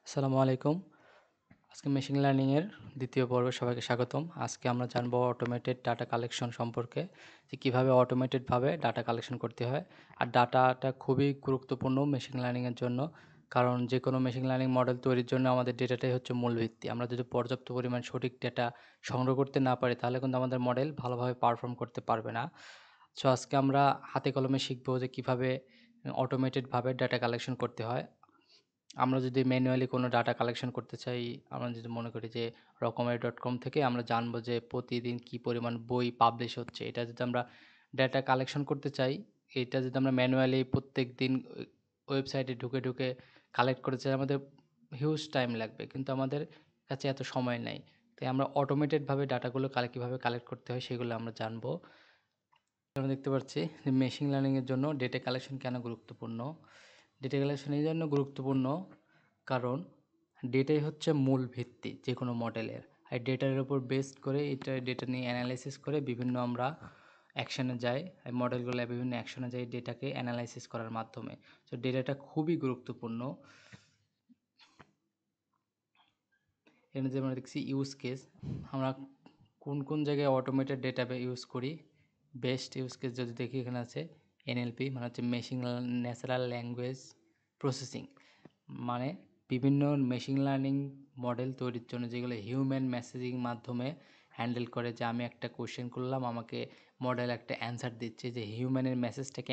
আসসালামু আলাইকুম। আজকে মেশিন লার্নিং এর দ্বিতীয় পর্বে সবাইকে স্বাগতম। আজকে আমরা জানবো অটোমেটেড ডাটা কালেকশন সম্পর্কে, যে কিভাবে অটোমেটেড ভাবে ডাটা কালেকশন করতে হয়। আর ডাটাটা খুবই গুরুত্বপূর্ণ মেশিন লার্নিং এর জন্য, কারণ যে কোনো মেশিন লার্নিং মডেল তৈরির জন্য আমাদের ডেটাটাই হচ্ছে মূল ভিত্তি। আমরা যদি পর্যাপ্ত পরিমাণ সঠিক ডেটা সংগ্রহ করতে না পারি, তাহলে কিন্তু আমাদের মডেল ভালোভাবে পারফর্ম করতে পারবে না। সো আজকে আমরা হাতে কলমে শিখবো যে কিভাবে অটোমেটেড ভাবে ডাটা কালেকশন করতে হয়। আমরা যদি ম্যানুয়ালি কোনো ডাটা কালেকশন করতে চাই, আমরা যদি মনে করি যে রকমারি.com থেকে আমরা জানবো যে প্রতিদিন কী পরিমাণ বই পাবলিশ হচ্ছে। এটা যদি আমরা ডাটা কালেকশন করতে চাই, এটা যদি আমরা ম্যানুয়ালি প্রত্যেকদিন ওয়েবসাইটে ঢুকে কালেক্ট করতে চাই, আমাদের হিউজ টাইম লাগবে। কিন্তু আমাদের কাছে এত সময় নেই। তাই আমরা অটোমেটেডভাবে ডাটাগুলো কীভাবে কালেক্ট করতে হয় সেগুলো আমরা জানবো। আমরা দেখতে পাচ্ছি যে মেশিন লার্নিংয়ের জন্য ডেটা কালেকশন কেন গুরুত্বপূর্ণ। ডেটা কালেকশন এই জন্য গুরুত্বপূর্ণ কারণ ডেটাই হচ্ছে মূল ভিত্তি যে কোনো মডেলের। আর ডেটার উপর বেসড করে ডেটা নিয়ে অ্যানালাইসিস করে বিভিন্ন আমরা অ্যাকশানে যাই, মডেলগুলো বিভিন্ন অ্যাকশনে যাই ডেটাকে অ্যানালাইসিস করার মাধ্যমে। তো ডেটাটা খুবই গুরুত্বপূর্ণ। এখানে যে আমরা দেখছি ইউজ কেস, আমরা কোন কোন জায়গায় অটোমেটেড ডেটা ইউজ করি। বেস্ট ইউজ কেস যদি দেখি, এখানে আছে এনএলপি, মানে হচ্ছে মেশিন ন্যাচারাল ল্যাঙ্গুয়েজ প্রসেসিং, মানে বিভিন্ন মেশিন লার্নিং মডেল তৈরির জন্য যেগুলো হিউম্যান মেসেজিং মাধ্যমে হ্যান্ডেল করে। যে আমি একটা কোশ্চেন করলাম, আমাকে মডেল একটা অ্যান্সার দিচ্ছে, যে হিউম্যানের মেসেজটাকে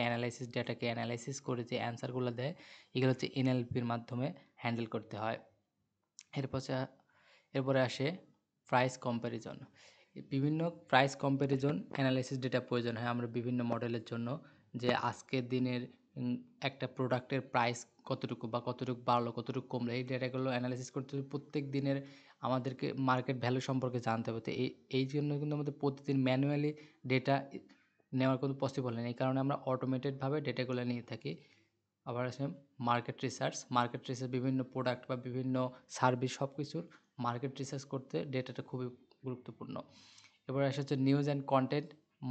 ডেটাকে অ্যানালাইসিস করে যে অ্যান্সারগুলো দেয়, এগুলো হচ্ছে এনএলপির মাধ্যমে হ্যান্ডেল করতে হয়। এরপরে আসে প্রাইস কম্প্যারিজন। বিভিন্ন প্রাইস কম্প্যারিজন অ্যানালাইসিস ডেটা প্রয়োজন হয় আমরা বিভিন্ন মডেলের জন্য, যে আজকের দিনের একটা প্রোডাক্টের প্রাইস কতটুকু বা কতটুকু বাড়লো কতটুকু কমলো, এই ডেটাগুলো অ্যানালাইসিস করতে হলে প্রত্যেক দিনের আমাদেরকে মার্কেট ভ্যালু সম্পর্কে জানতে হবে। তো এই জন্য কিন্তু আমাদের প্রতিদিন ম্যানুয়ালি ডেটা নেওয়ার কোনো পসিবল নেই। এই কারণে আমরা অটোমেটেডভাবে ডেটাগুলো নিয়ে থাকি। আবার আছে মার্কেট রিসার্চ। বিভিন্ন প্রোডাক্ট বা বিভিন্ন সার্ভিস সব কিছুর মার্কেট রিসার্চ করতে ডেটাটা খুবই গুরুত্বপূর্ণ। এবার আসে হচ্ছে নিউজ অ্যান্ড কন্টেন্ট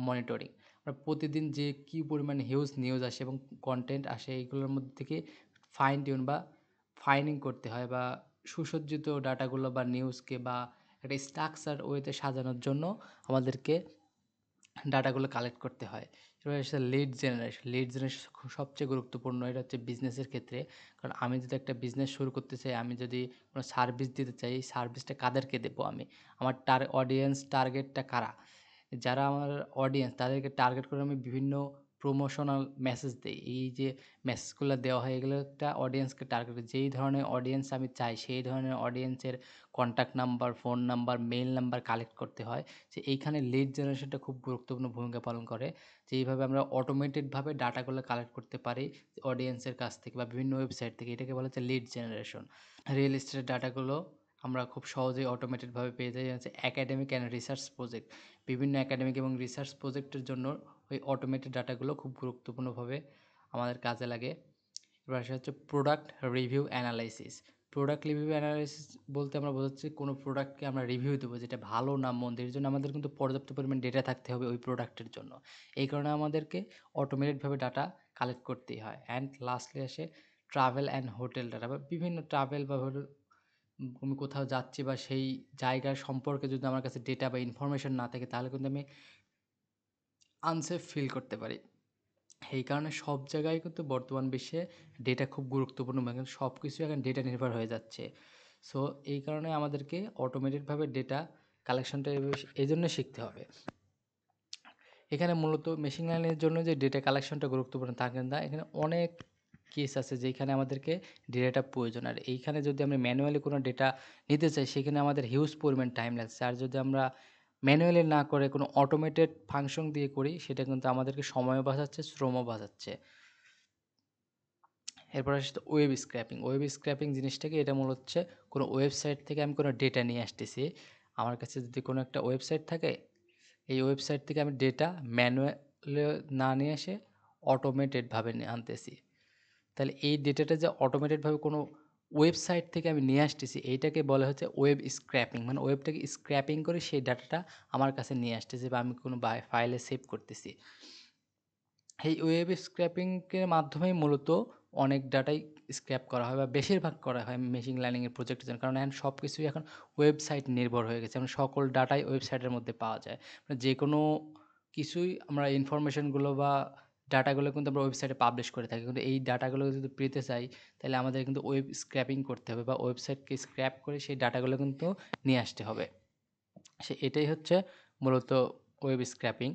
মনিটরিং। আমরা প্রতিদিন যে কী পরিমাণে হিউজ নিউজ আসে এবং কন্টেন্ট আসে, এইগুলোর মধ্যে থেকে ফাইন টিউন বা ফাইনিং করতে হয়, বা সুসজ্জিত ডাটাগুলো বা নিউজকে বা একটা স্ট্রাকচার ওয়েতে সাজানোর জন্য আমাদেরকে ডাটাগুলো কালেক্ট করতে হয়। এবার আসছে লিড জেনারেশন। লিড জেনারেশন সবচেয়ে গুরুত্বপূর্ণ। এটা হচ্ছে বিজনেসের ক্ষেত্রে। কারণ আমি যদি একটা বিজনেস শুরু করতে চাই, আমি যদি কোনো সার্ভিস দিতে চাই, এই সার্ভিসটা কাদেরকে দেবো আমি? আমার অডিয়েন্স টার্গেটটা কারা? যারা আমার অডিয়েন্স, তাদেরকে টার্গেট করে আমি বিভিন্ন প্রমোশনাল মেসেজ দেই। এই যে মেসেজগুলো দেওয়া হয়, এগুলো একটা অডিয়েন্সকে টার্গেট করে। যেই ধরনের অডিয়েন্স আমি চাই, সেই ধরনের অডিয়েন্সের contact number, phone number, mail number collect করতে হয়। যে এইখানে লিড জেনারেশনটা খুব গুরুত্বপূর্ণ ভূমিকা পালন করে। যে এইভাবে আমরা অটোমেটেডভাবে ডাটাগুলো কালেক্ট করতে পারি অডিয়েন্সের কাছ থেকে বা বিভিন্ন ওয়েবসাইট থেকে। এটাকে বলা হচ্ছে লিড জেনারেশন। রিয়েল এস্টেটের ডাটাগুলো আমরা খুব সহজেই অটোমেটেডভাবে পেয়ে যাই। হচ্ছে একাডেমিক অ্যান্ড রিসার্চ প্রজেক্ট। বিভিন্ন একাডেমিক এবং রিসার্চ প্রজেক্টের জন্য ওই অটোমেটেড ডাটাগুলো খুব গুরুত্বপূর্ণভাবে আমাদের কাজে লাগে। এবার আসা হচ্ছে product review analysis. Product review analysis বলতে আমরা বোঝাচ্ছি কোনো প্রোডাক্টকে আমরা রিভিউ দেবো, যেটা ভালো না মন্দ। এর জন্য আমাদের কিন্তু পর্যাপ্ত পরিমাণ ডেটা থাকতে হবে ওই প্রোডাক্টের জন্য। এই কারণে আমাদেরকে অটোমেটেডভাবে ডাটা কালেক্ট করতেই হয়। অ্যান্ড লাস্টলি আসে ট্রাভেল অ্যান্ড হোটেল ডাটা, বা বিভিন্ন ট্রাভেল বা আমি কোথাও যাচ্ছি বা সেই জায়গার সম্পর্কে যদি আমার কাছে ডেটা বা ইনফরমেশন না থাকে, তাহলে কিন্তু আমি আনসেফ ফিল করতে পারি। এই কারণে সব জায়গায় কিন্তু বর্তমান বিশ্বে ডেটা খুব গুরুত্বপূর্ণ, মানে সব কিছু এখন ডেটা নির্ভর হয়ে যাচ্ছে। সো এই কারণে আমাদেরকে অটোমেটেডভাবে ডেটা কালেকশনটা এই জন্য শিখতে হবে। এখানে মূলত মেশিন লার্নিংয়ের জন্য যে ডেটা কালেকশনটা গুরুত্বপূর্ণ তা কিন্তু না। এখানে অনেক কেস আছে যেখানে আমাদেরকে ডেটাটা প্রয়োজন। আর এইখানে যদি আমরা ম্যানুয়ালি কোনো ডেটা নিতে চাই, সেখানে আমাদের হিউজ পরিমাণ টাইম লাগছে। আর যদি আমরা ম্যানুয়ালি না করে কোনো অটোমেটেড ফাংশন দিয়ে করি, সেটা কিন্তু আমাদেরকে সময়ও বাঁচাচ্ছে, শ্রমও বাঁচাচ্ছে। এরপর আসছে ওয়েব স্ক্র্যাপিং। ওয়েব স্ক্র্যাপিং জিনিসটা কি? এটা মূলত হচ্ছে কোনো ওয়েবসাইট থেকে আমি কোনো ডেটা নিয়ে আসতেছি। আমার কাছে যদি কোনো একটা ওয়েবসাইট থাকে, এই ওয়েবসাইট থেকে আমি ডেটা ম্যানুয়ালি না নিয়ে এসে অটোমেটেডভাবে আনতেছি। তাহলে এই ডেটাটা যে অটোমেটেডভাবে কোনো ওয়েবসাইট থেকে আমি নিয়ে আসতেছি, এইটাকে বলা হচ্ছে ওয়েব স্ক্র্যাপিং। মানে ওয়েবটাকে স্ক্র্যাপিং করে সেই ডাটাটা আমার কাছে নিয়ে আসতেছি বা আমি কোনো ফাইলে সেভ করতেছি। এই ওয়েব স্ক্র্যাপিংয়ের মাধ্যমেই মূলত অনেক ডাটাই স্ক্র্যাপ করা হয় বা বেশিরভাগ করা হয় মেশিন লার্নিংয়ের প্রজেক্টের জন্য। কারণ এখন সব কিছুই এখন ওয়েবসাইট নির্ভর হয়ে গেছে। এখন সকল ডাটাই ওয়েবসাইটের মধ্যে পাওয়া যায়। মানে যেকোনো কিছুই আমরা ইনফরমেশনগুলো বা ডাটাগুলো কিন্তু আমরা ওয়েবসাইটে পাবলিশ করে থাকি। কিন্তু এই ডাটাগুলো যদি পেতে চাই তাহলে আমাদের কিন্তু ওয়েব স্ক্র্যাপিং করতে হবে বা ওয়েবসাইটকে স্ক্র্যাপ করে সেই ডাটাগুলো কিন্তু নিয়ে আসতে হবে। এটাই হচ্ছে মূলত ওয়েব স্ক্র্যাপিং।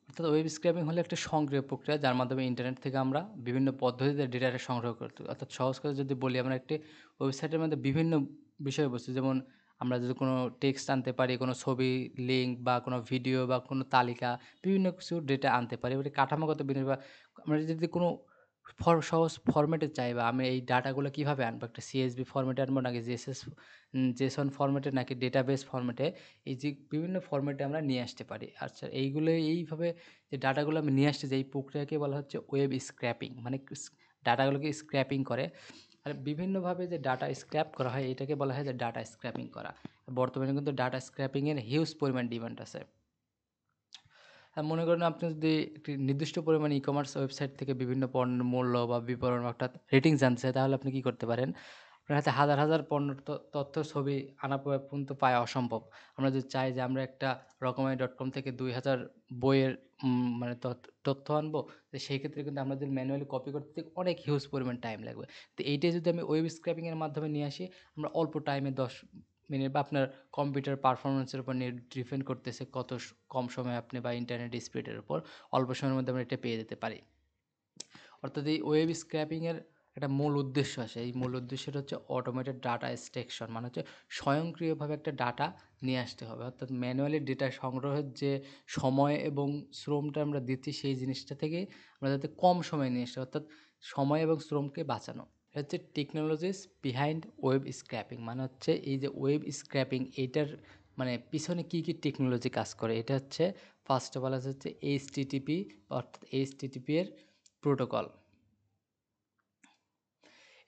অর্থাৎ ওয়েব স্ক্র্যাপিং হলো একটা সংগ্রহ প্রক্রিয়া যার মাধ্যমে ইন্টারনেট থেকে আমরা বিভিন্ন পদ্ধতিতে ডেটাটা সংগ্রহ করতে পারি। অর্থাৎ সহজ করে যদি বলি, আমরা একটি ওয়েবসাইটের মধ্যে বিভিন্ন বিষয়বস্তু, যেমন আমরা যদি কোনো টেক্সট আনতে পারি, কোনো ছবি, লিঙ্ক বা কোনো ভিডিও বা কোনো তালিকা, বিভিন্ন কিছু ডেটা আনতে পারি। এবারে কাঠামোগত বিন্যাস বা আমরা যদি কোনো সহজ ফরম্যাটে চাই বা আমি এই ডাটাগুলো কীভাবে আনবো, একটা সিএসভি ফরম্যাটে আনবো নাকি জেসন ফরম্যাটে নাকি ডেটাবেস ফরম্যাটে, এই যে বিভিন্ন ফরম্যাটে আমরা নিয়ে আসতে পারি। আচ্ছা, এইগুলো এইভাবে যে ডাটাগুলো আমি নিয়ে আসতে যাই, এই প্রক্রিয়াকে বলা হচ্ছে ওয়েব স্ক্র্যাপিং। মানে ডাটাগুলোকে স্ক্র্যাপিং করে। আর বিভিন্নভাবে যে ডাটা স্ক্র্যাপ করা হয় এটাকে বলা হয় যে ডাটা স্ক্র্যাপিং করা। বর্তমানে কিন্তু ডাটা স্ক্র্যাপিংয়ের হিউজ পরিমাণ ডিমান্ড আছে। মনে করেন আপনি যদি একটি নির্দিষ্ট পরিমাণ ই-কমার্স ওয়েবসাইট থেকে বিভিন্ন পণ্যের মূল্য বা বিবরণ অর্থাৎ রেটিং জানতে চান, তাহলে আপনি কী করতে পারেন? আপনার হাতে হাজার, হাজার পণ্যের তথ্য, ছবি আনা পর্যন্ত পাওয়া অসম্ভব। আমরা যদি চাই যে আমরা একটা রকমারি.com থেকে ২,০০০ বইয়ের মানে তথ্য আনবো, তো সেই ক্ষেত্রে কিন্তু আমরা যদি ম্যানুয়ালি কপি করতে অনেক হিউজ পরিমাণ টাইম লাগবে। তো এইটাই যদি আমি ওয়েব স্ক্র্যাপিংয়ের মাধ্যমে নিয়ে আসি, আমরা অল্প টাইমে ১০ মিনিট বা আপনার কম্পিউটার পারফরম্যান্সের উপর ডিপেন্ড করতেছে কত কম সময়ে আপনি বা ইন্টারনেট স্পিডের উপর অল্প সময়ের মধ্যে আমরা এটা পেয়ে যেতে পারি। অর্থাৎ এই ওয়েব স্ক্র্যাপিংয়ের একটা মূল উদ্দেশ্য আছে। এই মূল উদ্দেশ্যটা হচ্ছে অটোমেটেড ডাটা এক্সট্রাকশন, মানে হচ্ছে স্বয়ংক্রিয়ভাবে একটা ডাটা নিয়ে আসতে হবে। অর্থাৎ ম্যানুয়ালি ডেটা সংগ্রহের যে সময় এবং শ্রমটা আমরা দিচ্ছি সেই জিনিসটা থেকে আমরা যাতে কম সময়ে নিয়ে আসি, অর্থাৎ সময় এবং শ্রমকে বাঁচানো। এটা হচ্ছে টেকনোলজিস বিহাইন্ড ওয়েব স্ক্র্যাপিং, মানে হচ্ছে এই যে ওয়েব স্ক্র্যাপিং এইটার মানে পিছনে কী কী টেকনোলজি কাজ করে। এটা হচ্ছে ফার্স্ট অফ অল হচ্ছে এইচটিটিপি, অর্থাৎ এইচটিটিপি এর প্রোটোকল।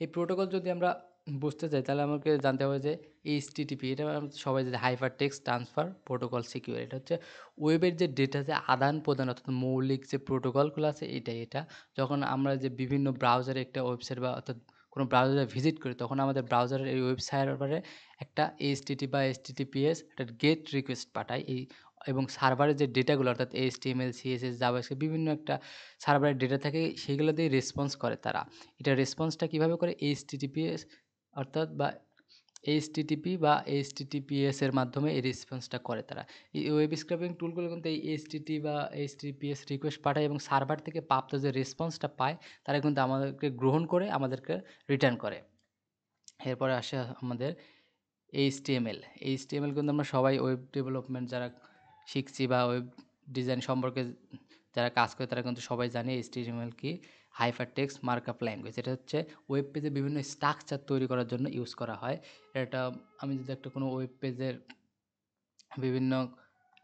এই প্রোটোকল যদি আমরা বুঝতে চাই তাহলে আমাকে জানতে হবে যে এইচটিটিপি, এটা আমরা সবাই জানি, hyper text transfer protocol secure. এটা হচ্ছে ওয়েবের যে ডেটা যে আদান প্রদান অর্থাৎ মৌলিক যে প্রোটোকলগুলো আছে এটা যখন আমরা যে বিভিন্ন ব্রাউজারে একটা ওয়েবসাইট বা অর্থাৎ কোনো ব্রাউজারে ভিজিট করি, তখন আমাদের ব্রাউজারের এই ওয়েব সার্ভারে একটা এইচটিটিপি বা এইচটিটিপিএস একটা গেট রিকোয়েস্ট পাঠায় এবং সার্ভারের যে ডেটাগুলো অর্থাৎ এইচটিএমএল, সিএসএস, জাভাস্ক্রিপ্ট বিভিন্ন একটা সার্ভারের ডেটা থাকে, সেগুলো দিয়ে রেসপন্স করে তারা। এটা রেসপন্সটা কীভাবে করে? এইচটিটিপিএস অর্থাৎ বা এইচটিটিপি বা এইচটিটিপিএস এর মাধ্যমে এই রেসপন্সটা করে তারা। এই ওয়েব স্ক্র্যাপিং টুলগুলো কিন্তু এই এইচটিটি বা এইচটিটিপিএস রিকোয়েস্ট পাঠায় এবং সার্ভার থেকে প্রাপ্ত যে রেসপন্সটা পায় তারা কিন্তু আমাদেরকে গ্রহণ করে আমাদেরকে রিটার্ন করে। এরপরে আসে আমাদের এইচটিএমএল। এইচটিএমএল কিন্তু আমরা সবাই ওয়েব ডেভেলপমেন্ট যারা শিখছি বা ওয়েব ডিজাইন সম্পর্কে যারা কাজ করে তারা কিন্তু সবাই জানে এইচটিএমএল কি। Hyper text markup language. এটা হচ্ছে ওয়েব পেজে বিভিন্ন স্ট্রাকচার তৈরি করার জন্য ইউজ করা হয়। এটা আমি যদি একটা কোনো ওয়েব পেজের বিভিন্ন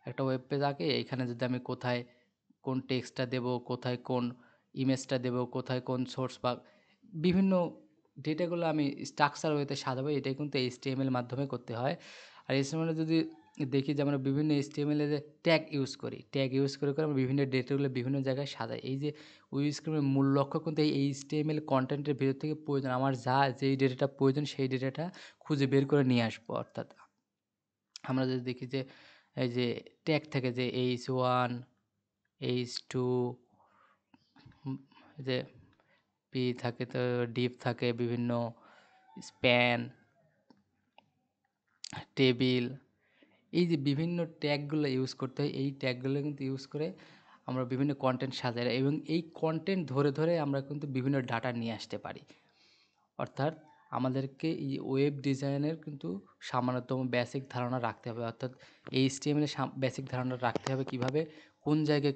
একটা ওয়েব পেজ আঁকি, এখানে যদি আমি কোথায় কোন টেক্সটটা দেবো, কোথায় কোন ইমেজটা দেবো, কোথায় কোন সোর্স বা বিভিন্ন ডেটাগুলো আমি স্ট্রাকচার ওয়েতে সাজাবো, এটাই কিন্তু এইচটিএমএল মাধ্যমে করতে হয়। আর এইচটিএমএল যদি দেখি যে আমরা বিভিন্ন এইচটিএমএল এ যে ট্যাগ ইউজ করি, ট্যাগ ইউজ করে আমরা বিভিন্ন ডেটাগুলো বিভিন্ন জায়গায় সাজাই। এই যে ওয়েব স্ক্রিপ্টের মূল লক্ষ্য কিন্তু এই এইচটিএমএল কনটেন্টের ভেতর থেকে প্রয়োজন আমার যেই ডেটাটা প্রয়োজন সেই ডেটাটা খুঁজে বের করে নিয়ে আসবো। অর্থাৎ আমরা যদি দেখি যে এই যে ট্যাগ থাকে যে H1, H2, যে পি থাকে, তো ডিপ থাকে, বিভিন্ন স্প্যান, টেবিল, এই যে বিভিন্ন ট্যাগগুলো ইউজ করতে হয়, এই ট্যাগগুলো কিন্তু ইউজ করে আমরা বিভিন্ন কন্টেন্ট সাজাই এবং এই কন্টেন্ট ধরে ধরে আমরা কিন্তু বিভিন্ন ডাটা নিয়ে আসতে পারি। অর্থাৎ আমাদেরকে এই ওয়েব ডিজাইনের কিন্তু সামান্যতম বেসিক ধারণা রাখতে হবে। অর্থাৎ এইচটিএমএল এর বেসিক ধারণা রাখতে হবে কীভাবে কোন জায়গায়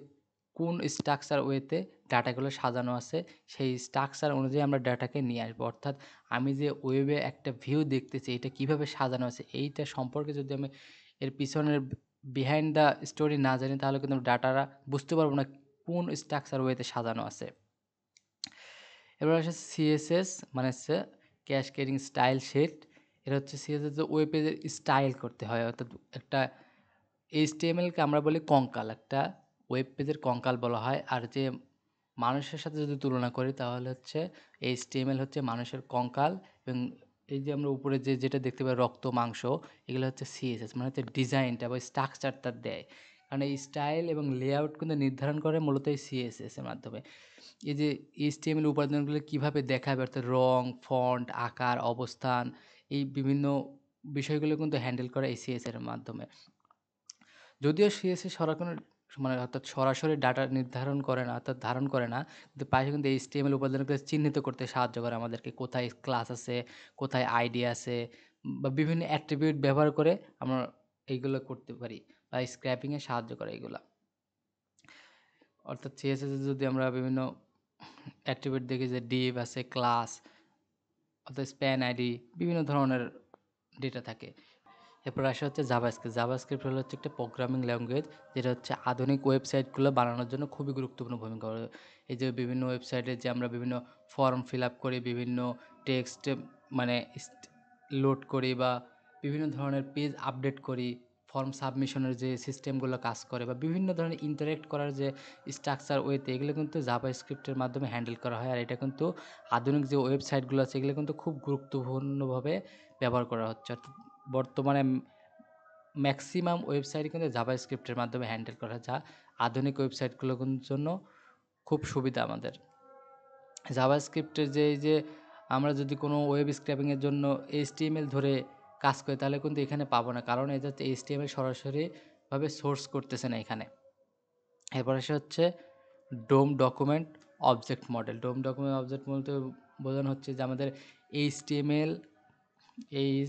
কোন স্ট্রাকচার ওয়েতে ডাটাগুলো সাজানো আছে, সেই স্ট্রাকচার অনুযায়ী আমরা ডাটাকে নিয়ে আসবো। অর্থাৎ আমি যে ওয়েবে একটা ভিউ দেখতেছি এটা কীভাবে সাজানো আছে এইটা সম্পর্কে যদি আমি এর পিছনের বিহাইন্ড দ্য স্টোরি না জানি তাহলে কিন্তু ডাটাটা বুঝতে পারবো না কোন স্ট্রাকচার ওয়েতে সাজানো আছে। এবার আসে সিএসএস, মানে হচ্ছে ক্যাসকেডিং স্টাইল শিট। এটা হচ্ছে সিএসএস যে ওয়েব পেজের স্টাইল করতে হয়। অর্থাৎ একটা এইচটিএমএলকে আমরা বলি কঙ্কাল, একটা ওয়েব পেজের কঙ্কাল বলা হয়। আর যে মানুষের সাথে যদি তুলনা করি তাহলে হচ্ছে HTML হচ্ছে মানুষের কঙ্কাল, এবং এই যে আমরা উপরে যেটা দেখতে পাই রক্ত মাংস, এগুলো হচ্ছে CSS, মানে হচ্ছে ডিজাইনটা বা স্ট্রাকচারটা দেয়। কারণ এই স্টাইল এবং লেআউট কিন্তু নির্ধারণ করে মূলত এই CSS এর মাধ্যমে। এই যে HTML উপাদানগুলো কিভাবে দেখাবে, অর্থাৎ রং, ফন্ট, আকার, অবস্থান, এই বিভিন্ন বিষয়গুলো কিন্তু হ্যান্ডেল করে এই CSS এর মাধ্যমে। যদিও CSS মানে অর্থাৎ সরাসরি ডাটা নির্ধারণ করে না, অর্থাৎ ধারণ করে না, কিন্তু পাশে কিন্তু HTML উপাদানকে চিহ্নিত করতে সাহায্য করে আমাদেরকে। কোথায় ক্লাস আছে, কোথায় আইডি আছে, বা বিভিন্ন অ্যাট্রিবিউট ব্যবহার করে আমরা এইগুলো করতে পারি, বা স্ক্র্যাপিং এ সাহায্য করে এগুলা। অর্থাৎ CSS এ যদি আমরা বিভিন্ন অ্যাট্রিবিউট দেখি যে div আছে, ক্লাস, অর্থাৎ স্প্যান আইডি, বিভিন্ন ধরনের ডেটা থাকে। এরপর আসা হচ্ছে জাভাস্ক্রিপ্ট। জাভাস্ক্রিপ্ট হলো হচ্ছে একটা প্রোগ্রামিং ল্যাঙ্গুয়েজ, যেটা হচ্ছে আধুনিক ওয়েবসাইটগুলো বানানোর জন্য খুবই গুরুত্বপূর্ণ ভূমিকা পালন। এই যে বিভিন্ন ওয়েবসাইটে যে আমরা বিভিন্ন ফর্ম ফিল আপ করি, বিভিন্ন টেক্সট মানে লোড করি, বা বিভিন্ন ধরনের পেজ আপডেট করি, ফর্ম সাবমিশনের যে সিস্টেমগুলো কাজ করে, বা বিভিন্ন ধরনের ইন্টারেক্ট করার যে স্ট্রাকচার ওয়েতে, এগুলো কিন্তু জাভাস্ক্রিপ্টের মাধ্যমে হ্যান্ডেল করা হয়। আর এটা কিন্তু আধুনিক যে ওয়েবসাইটগুলো আছে এগুলো কিন্তু খুব গুরুত্বপূর্ণভাবে ব্যবহার করা হচ্ছে। অর্থাৎ বর্তমানে ম্যাক্সিমাম ওয়েবসাইটই কিন্তু জাভাস্ক্রিপ্টের মাধ্যমে হ্যান্ডেল করা, যা আধুনিক ওয়েবসাইটগুলোর জন্য খুব সুবিধা আমাদের। জাভাস্ক্রিপ্টের যে এই যে আমরা যদি কোনো ওয়েব স্ক্র্যাপিংয়ের জন্য HTML ধরে কাজ করি, তাহলে কিন্তু এখানে পাবো না, কারণ এটা হচ্ছে HTML সরাসরিভাবে সোর্স করতেছে না এখানে। এরপর আসে হচ্ছে ডোম ডকুমেন্ট অবজেক্ট মডেল। ডোম ডকুমেন্ট অবজেক্ট বলতে বোঝানো হচ্ছে যে আমাদের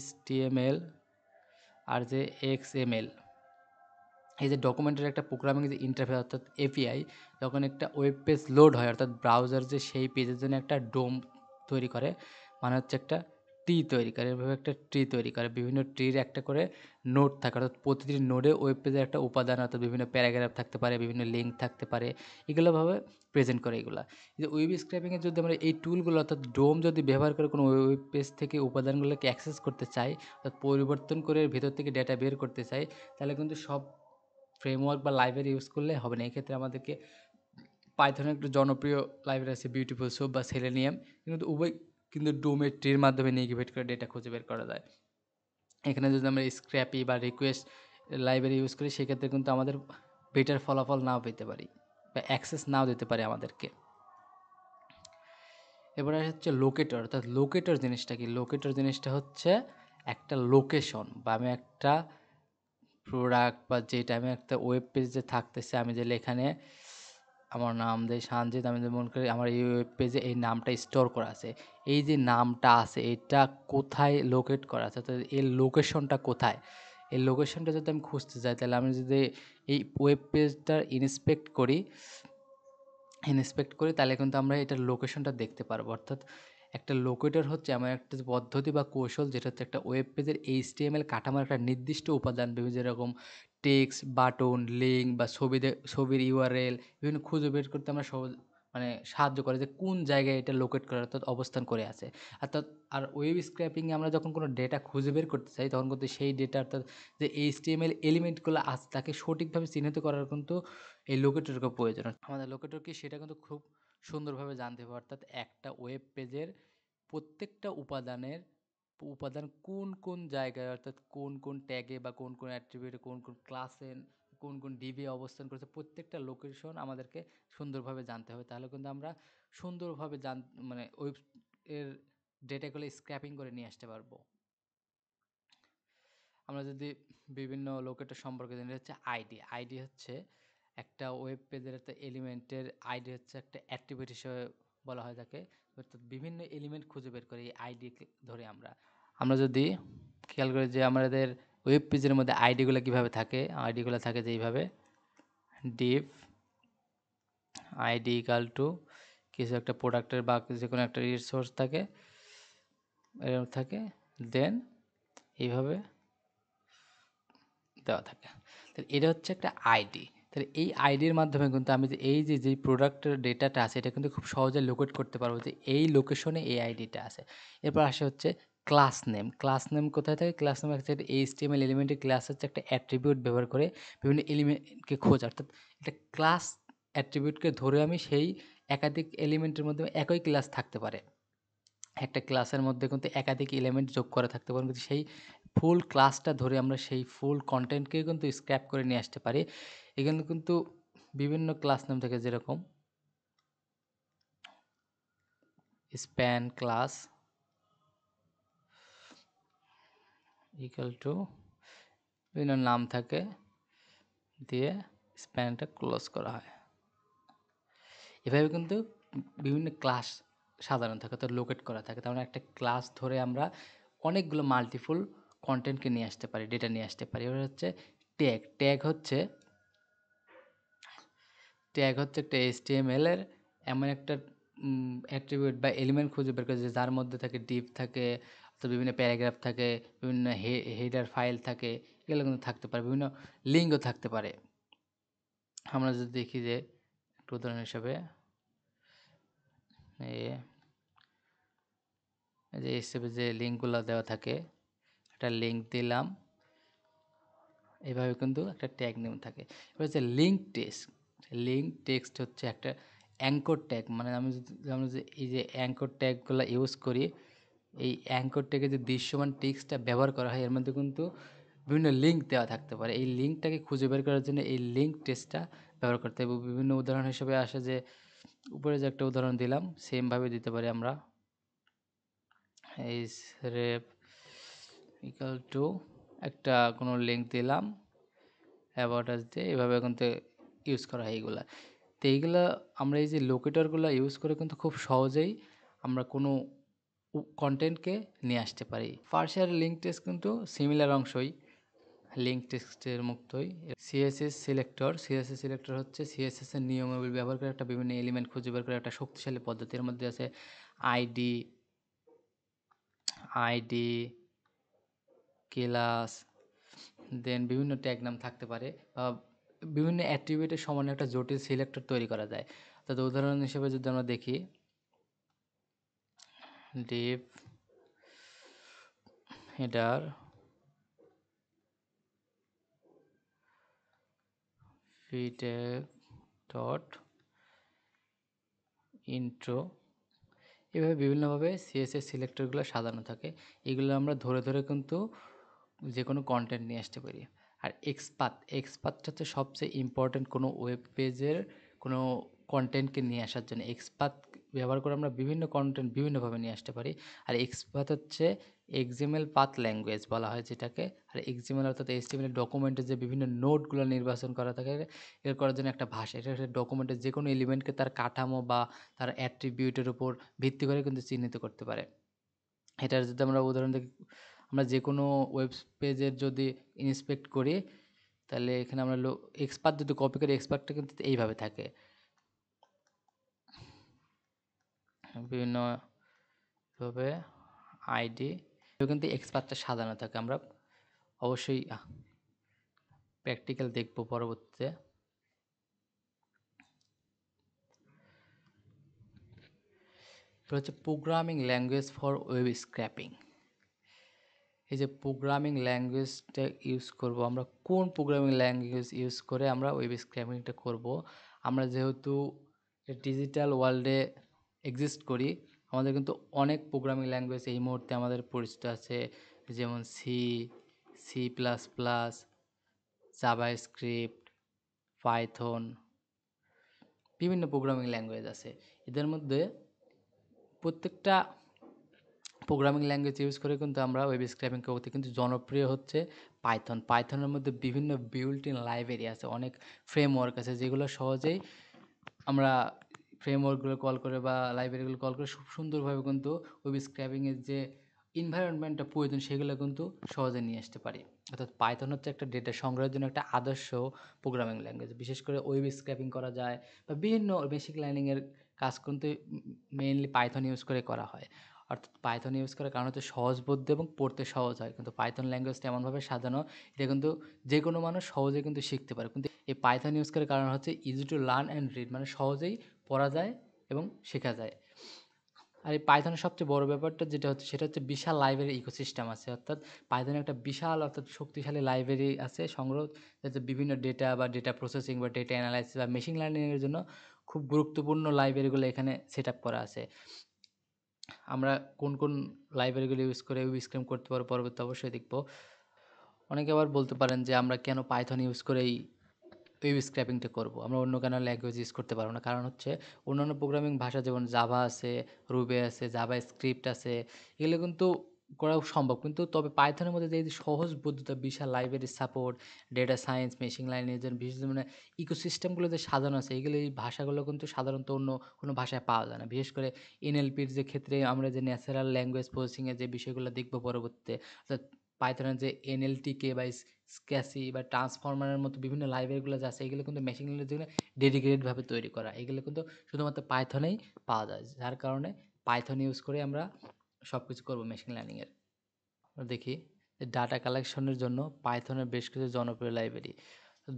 HTML আর যে XML, এই যে ডকুমেন্টের একটা প্রোগ্রামিং যে ইন্টারফেস অর্থাৎ API, যখন একটা ওয়েব পেজ লোড হয়, অর্থাৎ ব্রাউজার যে সেই পেজের জন্য একটা ডোম তৈরি করে, মানে হচ্ছে একটা ট্রি তৈরি করে, এভাবে একটা ট্রি তৈরি করে, বিভিন্ন ট্রির একটা করে নোড থাকে, অর্থাৎ প্রতিটি নোডে ওয়েব পেজের একটা উপাদান, অর্থাৎ বিভিন্ন প্যারাগ্রাফ থাকতে পারে, বিভিন্ন লিঙ্ক থাকতে পারে, এগুলোভাবে প্রেজেন্ট করে এগুলা। এই যে ওয়েব স্ক্র্যাপিংয়ে যদি আমরা এই টুলগুলো অর্থাৎ ডোম যদি ব্যবহার করে কোনো ওয়েব পেজ থেকে উপাদানগুলোকে অ্যাক্সেস করতে চাই, অর্থাৎ পরিবর্তন করে ভেতর থেকে ডেটা বের করতে চাই, তাহলে কিন্তু সব ফ্রেমওয়ার্ক বা লাইব্রেরি ইউজ করলে হবে না। এক্ষেত্রে আমাদেরকে পাইথনের একটা জনপ্রিয় লাইব্রেরি আছে বিউটিফুল সোপ বা সেলেনিয়াম, কিন্তু উভয় কিন্তু ডোমের ট্রির মাধ্যমে নেগেভেট করে ডেটা খুঁজে বের করা যায়। এখানে যদি আমরা স্ক্র্যাপি বা রিকোয়েস্ট লাইব্রেরি ইউজ করি, সেক্ষেত্রে কিন্তু আমাদের বেটার ফলাফল নাও পেতে পারি, বা অ্যাক্সেস নাও দিতে পারে আমাদেরকে। এবারে হচ্ছে লোকেটর, অর্থাৎ লোকেটর জিনিসটা কি? লোকেটর জিনিসটা হচ্ছে একটা লোকেশন, বা আমি একটা প্রোডাক্ট বা যেটা আমি একটা ওয়েব পেজে থাকতেছে, আমি যে এখানে আমার নাম দেই সানজিদ, আমি যে মনে করি আমার এই ওয়েব পেজে এই নামটা স্টোর করা আছে, এই যে নামটা আছে এটা কোথায় লোকেট করা আছে, তো এর লোকেশনটা কোথায়, এই লোকেশনটা যদি আমি খুঁজতে যাই, তাহলে আমি যদি এই ওয়েব পেজটার ইন্সপেক্ট করি, তাহলে কিন্তু আমরা এটার লোকেশনটা দেখতে পারবো। অর্থাৎ একটা লোকেটর হচ্ছে এমন একটা পদ্ধতি বা কৌশল, যেটা হচ্ছে একটা ওয়েব পেজের HTML কাঠামোর একটা নির্দিষ্ট উপাদান, বিভিন্ন যেরকম টেক্সট, বাটন, লিঙ্ক, বা ছবির URL, বিভিন্ন খুঁজে বের করতে আমরা সহজ মানে সাহায্য করে যে কোন জায়গায় এটা লোকেট করে, অর্থাৎ অবস্থান করে আছে। অর্থাৎ আর ওয়েব স্ক্র্যাপিংয়ে আমরা যখন কোনো ডেটা খুঁজে বের করতে চাই, তখন কিন্তু সেই ডেটা অর্থাৎ যে HTML এলিমেন্টগুলো আছে তাকে সঠিকভাবে চিহ্নিত করার কিন্তু এই লোকেটরকে প্রয়োজন। আমাদের লোকেটর কি সেটা কিন্তু খুব সুন্দরভাবে জানতে হবে। অর্থাৎ একটা ওয়েব পেজের প্রত্যেকটা উপাদান কোন কোন জায়গায়, অর্থাৎ কোন কোন ট্যাগে বা কোন কোন অ্যাট্রিবিউটে, কোন কোন ক্লাসে, কোন ডিবি অবস্থান করছে, প্রত্যেকটা লোকেশন আমাদেরকে সুন্দরভাবে জানতে হবে। তাহলে কিন্তু আমরা সুন্দরভাবে মানে ওয়েব এর ডেটাগুলো স্ক্র্যাপিং করে নিয়ে আসতে পারবো। আমরা যদি বিভিন্ন লোকেটর সম্পর্কে জানি, হচ্ছে আইডি হচ্ছে একটা ওয়েব পেজের একটা এলিমেন্টের আইডি, হচ্ছে একটা অ্যাট্রিবিউট হিসেবে বলা হয় তাকে। অর্থাৎ বিভিন্ন এলিমেন্ট খুঁজে বের করে এই আইডি ধরে আমরা যদি খেয়াল করি যে আমাদের ওয়েব পেজের মধ্যে আইডিগুলো কীভাবে থাকে, আইডিগুলো থাকে যে এইভাবে, ডিভ আইডি ইকাল টু কিছু একটা প্রোডাক্টের বা যে কোনো একটা রিসোর্স থাকে, এরকম থাকে, দেন এইভাবে দেওয়া থাকে। তাহলে এটা হচ্ছে একটা আইডি। তাহলে এই আইডির মাধ্যমে কিন্তু আমি যে এই যে যেই প্রোডাক্টের ডেটাটা আছে, এটা কিন্তু খুব সহজে লোকেট করতে পারবো যে এই লোকেশনে এই আইডিটা আছে। এরপর আসে হচ্ছে ক্লাস নেম। ক্লাস নেম কোথায় থাকে? ক্লাস নেম হচ্ছে HTML এলিমেন্টের ক্লাস হচ্ছে একটা অ্যাট্রিবিউট ব্যবহার করে বিভিন্ন এলিমেন্টকে খোঁজা, অর্থাৎ একটা ক্লাস অ্যাট্রিবিউটকে ধরে আমি সেই একাধিক এলিমেন্টের মধ্যে একই ক্লাস থাকতে পারে। একটা ক্লাসের মধ্যে কিন্তু একাধিক এলিমেন্ট যোগ করা থাকতে পারে, কিন্তু সেই ফুল ক্লাসটা ধরে আমরা সেই ফুল কন্টেন্টকে কিন্তু স্ক্র্যাপ করে নিয়ে আসতে পারি। এখানে কিন্তু বিভিন্ন ক্লাস নাম থাকে, যেরকম স্প্যান ক্লাস ইকুয়াল টু বিভিন্ন নাম থাকে, দিয়ে স্প্যানটা ক্লোজ করা হয়। এভাবে কিন্তু বিভিন্ন ক্লাস সাজানো থাকে, তো লোকেট করা থাকে। তার মানে একটা ক্লাস ধরে আমরা অনেকগুলো মাল্টিপল কন্টেন্টকে নিয়ে আসতে পারি, ডেটা নিয়ে আসতে পারি। এবার হচ্ছে ট্যাগ। ট্যাগ হচ্ছে একটা HTML এর এমন একটা অ্যাট্রিবিউট বা এলিমেন্ট খুঁজে বের করে, যার মধ্যে থাকে ডিভ থাকে, তো বিভিন্ন প্যারাগ্রাফ থাকে, বিভিন্ন হেডার ফাইল থাকে, এগুলো কিন্তু থাকতে পারে, বিভিন্ন লিঙ্কও থাকতে পারে। আমরা যদি দেখি যে একটু উদাহরণ হিসাবে এই যে হিসেবে যে লিঙ্কগুলো দেওয়া থাকে, একটা লিঙ্ক দিলাম, এভাবে কিন্তু একটা ট্যাগ নেম থাকে। এবার হচ্ছে লিঙ্ক টেক্সট হচ্ছে একটা অ্যাঙ্কর ট্যাগ। মানে আমরা যে এই যে অ্যাঙ্কর ট্যাগগুলো ইউজ করি, এই অ্যাঙ্কর ট্যাগে যে দৃশ্যমান টেক্সটটা ব্যবহার করা হয়, এর মধ্যে কিন্তু বিভিন্ন লিঙ্ক দেওয়া থাকতে পারে। এই লিঙ্কটাকে খুঁজে বের করার জন্য এই লিঙ্ক টেক্সটটা ব্যবহার করতে হবে। বিভিন্ন উদাহরণ হিসেবে আসে, যে উপরে যে একটা উদাহরণ দিলাম সেমভাবে দিতে পারি আমরা। এই রেপ ইকুয়াল টু একটা কোনো লিঙ্ক দিলাম, অ্যাবাউট আস দিয়ে, এভাবে কিন্তু ইউজ করা হয় এইগুলা। তো এইগুলা আমরা এই যে লোকেটরগুলো ইউজ করে কিন্তু খুব সহজেই আমরা কোনো কন্টেন্টকে নিয়ে আসতে পারি। পার্শিয়াল লিঙ্ক টেক্সট কিন্তু সিমিলার অংশই, লিঙ্ক টেক্সটের মুক্তই। সিএসএস সিলেক্টর হচ্ছে সিএসএস এর নিয়মাবলী ব্যবহার করে একটা বিভিন্ন এলিমেন্ট খুঁজে বের করে একটা শক্তিশালী পদ্ধতির মধ্যে আছে আইডি আইডি ক্লাস, দেন বিভিন্ন ট্যাগ নাম থাকতে পারে, বা বিভিন্ন অ্যাট্রিবিউটের সমানে একটা জটিল সিলেক্টর তৈরি করা যায়। অর্থাৎ উদাহরণ হিসেবে যদি আমরা দেখি, deep header VTEC dot intro, এভাবে বিভিন্নভাবে সিএসএস সিলেক্টরগুলো সাজানো থাকে। এগুলো আমরা ধরে ধরে কিন্তু যে কোনো কন্টেন্ট নিয়ে আসতে পারি। আর এক্সপাথটা হচ্ছে সবচেয়ে ইম্পর্ট্যান্ট কোনো ওয়েব পেজের কোনো কন্টেন্টকে নিয়ে আসার জন্য। এক্সপাথ ব্যবহার করে আমরা বিভিন্ন কন্টেন্ট বিভিন্নভাবে নিয়ে আসতে পারি। আর এক্সপাথ হচ্ছে এক্সএমএল পাথ ল্যাঙ্গুয়েজ বলা হয় যেটাকে। আর এক্সএমএল অর্থাৎ এইচটিএমএল ডকুমেন্টে যে বিভিন্ন নোটগুলো নির্বাচন করা থাকে, এর করার জন্য একটা ভাষা। এটা হচ্ছে ডকুমেন্টের যে কোনো এলিমেন্টকে তার কাঠামো বা তার অ্যাট্রিবিউটের উপর ভিত্তি করে কিন্তু চিহ্নিত করতে পারে। এটার যদি আমরা উদাহরণ দেখি, আমরা যে কোনো ওয়েব পেজের যদি ইন্সপেক্ট করি, তাহলে এখানে আমরা এক্সপার্ট যদি কপি করি, এক্সপার্টটা কিন্তু এইভাবে থাকে, বিভিন্নভাবে আইডি কিন্তু এক্সপার্টটা সাজানো থাকে। আমরা অবশ্যই প্র্যাকটিক্যাল দেখব পরবর্তীতে। এটা হচ্ছে programming language for web scraping. এই যে প্রোগ্রামিং ল্যাঙ্গুয়েজটা ইউজ করব, আমরা কোন প্রোগ্রামিং ল্যাঙ্গুয়েজ ইউজ করে আমরা ওয়েব স্ক্র্যাপিংটা করব। আমরা যেহেতু ডিজিটাল ওয়ার্ল্ডে এক্সিস্ট করি, আমাদের কিন্তু অনেক প্রোগ্রামিং ল্যাঙ্গুয়েজ এই মুহূর্তে আমাদের পরিচিত আছে, যেমন C plus plus, JavaScript, Python, বিভিন্ন প্রোগ্রামিং ল্যাঙ্গুয়েজ আছে। এদের মধ্যে প্রত্যেকটা প্রোগ্রামিং ল্যাঙ্গুয়েজ ইউজ করে কিন্তু আমরা ওয়েব স্ক্র্যাপিং করতে, কিন্তু জনপ্রিয় হচ্ছে পাইথনের মধ্যে বিভিন্ন বিল্ট ইন লাইব্রেরি আছে, অনেক ফ্রেমওয়ার্ক আছে, যেগুলো সহজেই আমরা ফ্রেমওয়ার্কগুলো কল করে বা লাইব্রেরিগুলো কল করে খুব সুন্দরভাবে কিন্তু ওয়েব স্ক্র্যাপিংয়ের যে এনভায়রনমেন্টটা প্রয়োজন সেগুলো কিন্তু সহজে নিয়ে আসতে পারি। অর্থাৎ পাইথন হচ্ছে একটা ডেটা সংগ্রহের জন্য একটা আদর্শ প্রোগ্রামিং ল্যাঙ্গুয়েজ। বিশেষ করে ওয়েব স্ক্র্যাপিং করা যায় বা বিভিন্ন বেসিক লার্নিংয়ের কাজ কিন্তু মেইনলি পাইথন ইউজ করে করা হয়। অর্থাৎ পাইথন ইউজ করার কারণ হচ্ছে সহজবোধ্য এবং পড়তে সহজ হয়। কিন্তু পাইথন ল্যাঙ্গুয়েজটা এমনভাবে সাজানো, এটা কিন্তু যে কোনো মানুষ সহজেই কিন্তু শিখতে পারে। কিন্তু এই পাইথন ইউজ করার কারণ হচ্ছে easy to learn and read, মানে সহজেই পড়া যায় এবং শেখা যায়। আর এই পাইথনের সবচেয়ে বড় ব্যাপারটা যেটা হচ্ছে, সেটা হচ্ছে বিশাল লাইব্রেরি ইকোসিস্টেম আছে। অর্থাৎ পাইথনের একটা বিশাল অর্থাৎ শক্তিশালী লাইব্রেরি আছে সংগ্রহ, যাতে বিভিন্ন ডেটা বা ডেটা প্রসেসিং বা ডেটা অ্যানালাইসিস বা মেশিন লার্নিংয়ের জন্য খুব গুরুত্বপূর্ণ লাইব্রেরিগুলো এখানে সেটআপ করা আছে। আমরা কোন লাইব্রেরিগুলো ইউজ করে ওয়েব স্ক্র্যাপ করতে পারবো পরবর্তীতে অবশ্যই দেখব। অনেকে আবার বলতে পারেন যে আমরা কেন পাইথন ইউজ করেই ওয়েব স্ক্র্যাপিংটা করব। আমরা অন্য কোনো ল্যাঙ্গুয়েজ ইউজ করতে পারব না। কারণ হচ্ছে অন্যান্য প্রোগ্রামিং ভাষা যেমন জাভা আছে, রুবি আছে, জাভা স্ক্রিপ্ট আছে, এগুলো কিন্তু করাও সম্ভব। কিন্তু তবে পাইথনের মধ্যে যে এই যে সহজবোধ্যতা, বিশাল library support, data science, machine learning এর বিশেষ মানে ইকোসিস্টেমগুলো যে সাজানো আছে, এগুলো এই ভাষাগুলো কিন্তু সাধারণত অন্য কোনো ভাষায় পাওয়া যায় না। বিশেষ করে এনএলপির যে ক্ষেত্রে আমরা যে ন্যাচারাল ল্যাঙ্গুয়েজ প্রসেসিং এর যে বিষয়গুলো দেখব পরবর্তীতে, অর্থাৎ পাইথনের যে এনএলটিকে বা স্ক্যাসি বা ট্রান্সফরমারের মতো বিভিন্ন লাইব্রেরিগুলো যা আছে, এগুলো কিন্তু মেশিন লার্নিংয়ের জন্য ডেডিকেটেডভাবে তৈরি করা। এগুলো কিন্তু শুধুমাত্র পাইথনেই পাওয়া যায়। যার কারণে পাইথন ইউজ করে আমরা সবকিছু করব মেশিন লার্নিংয়ের। দেখি যে ডাটা কালেকশনের জন্য পাইথনের বেশ কিছু জনপ্রিয় লাইব্রেরি।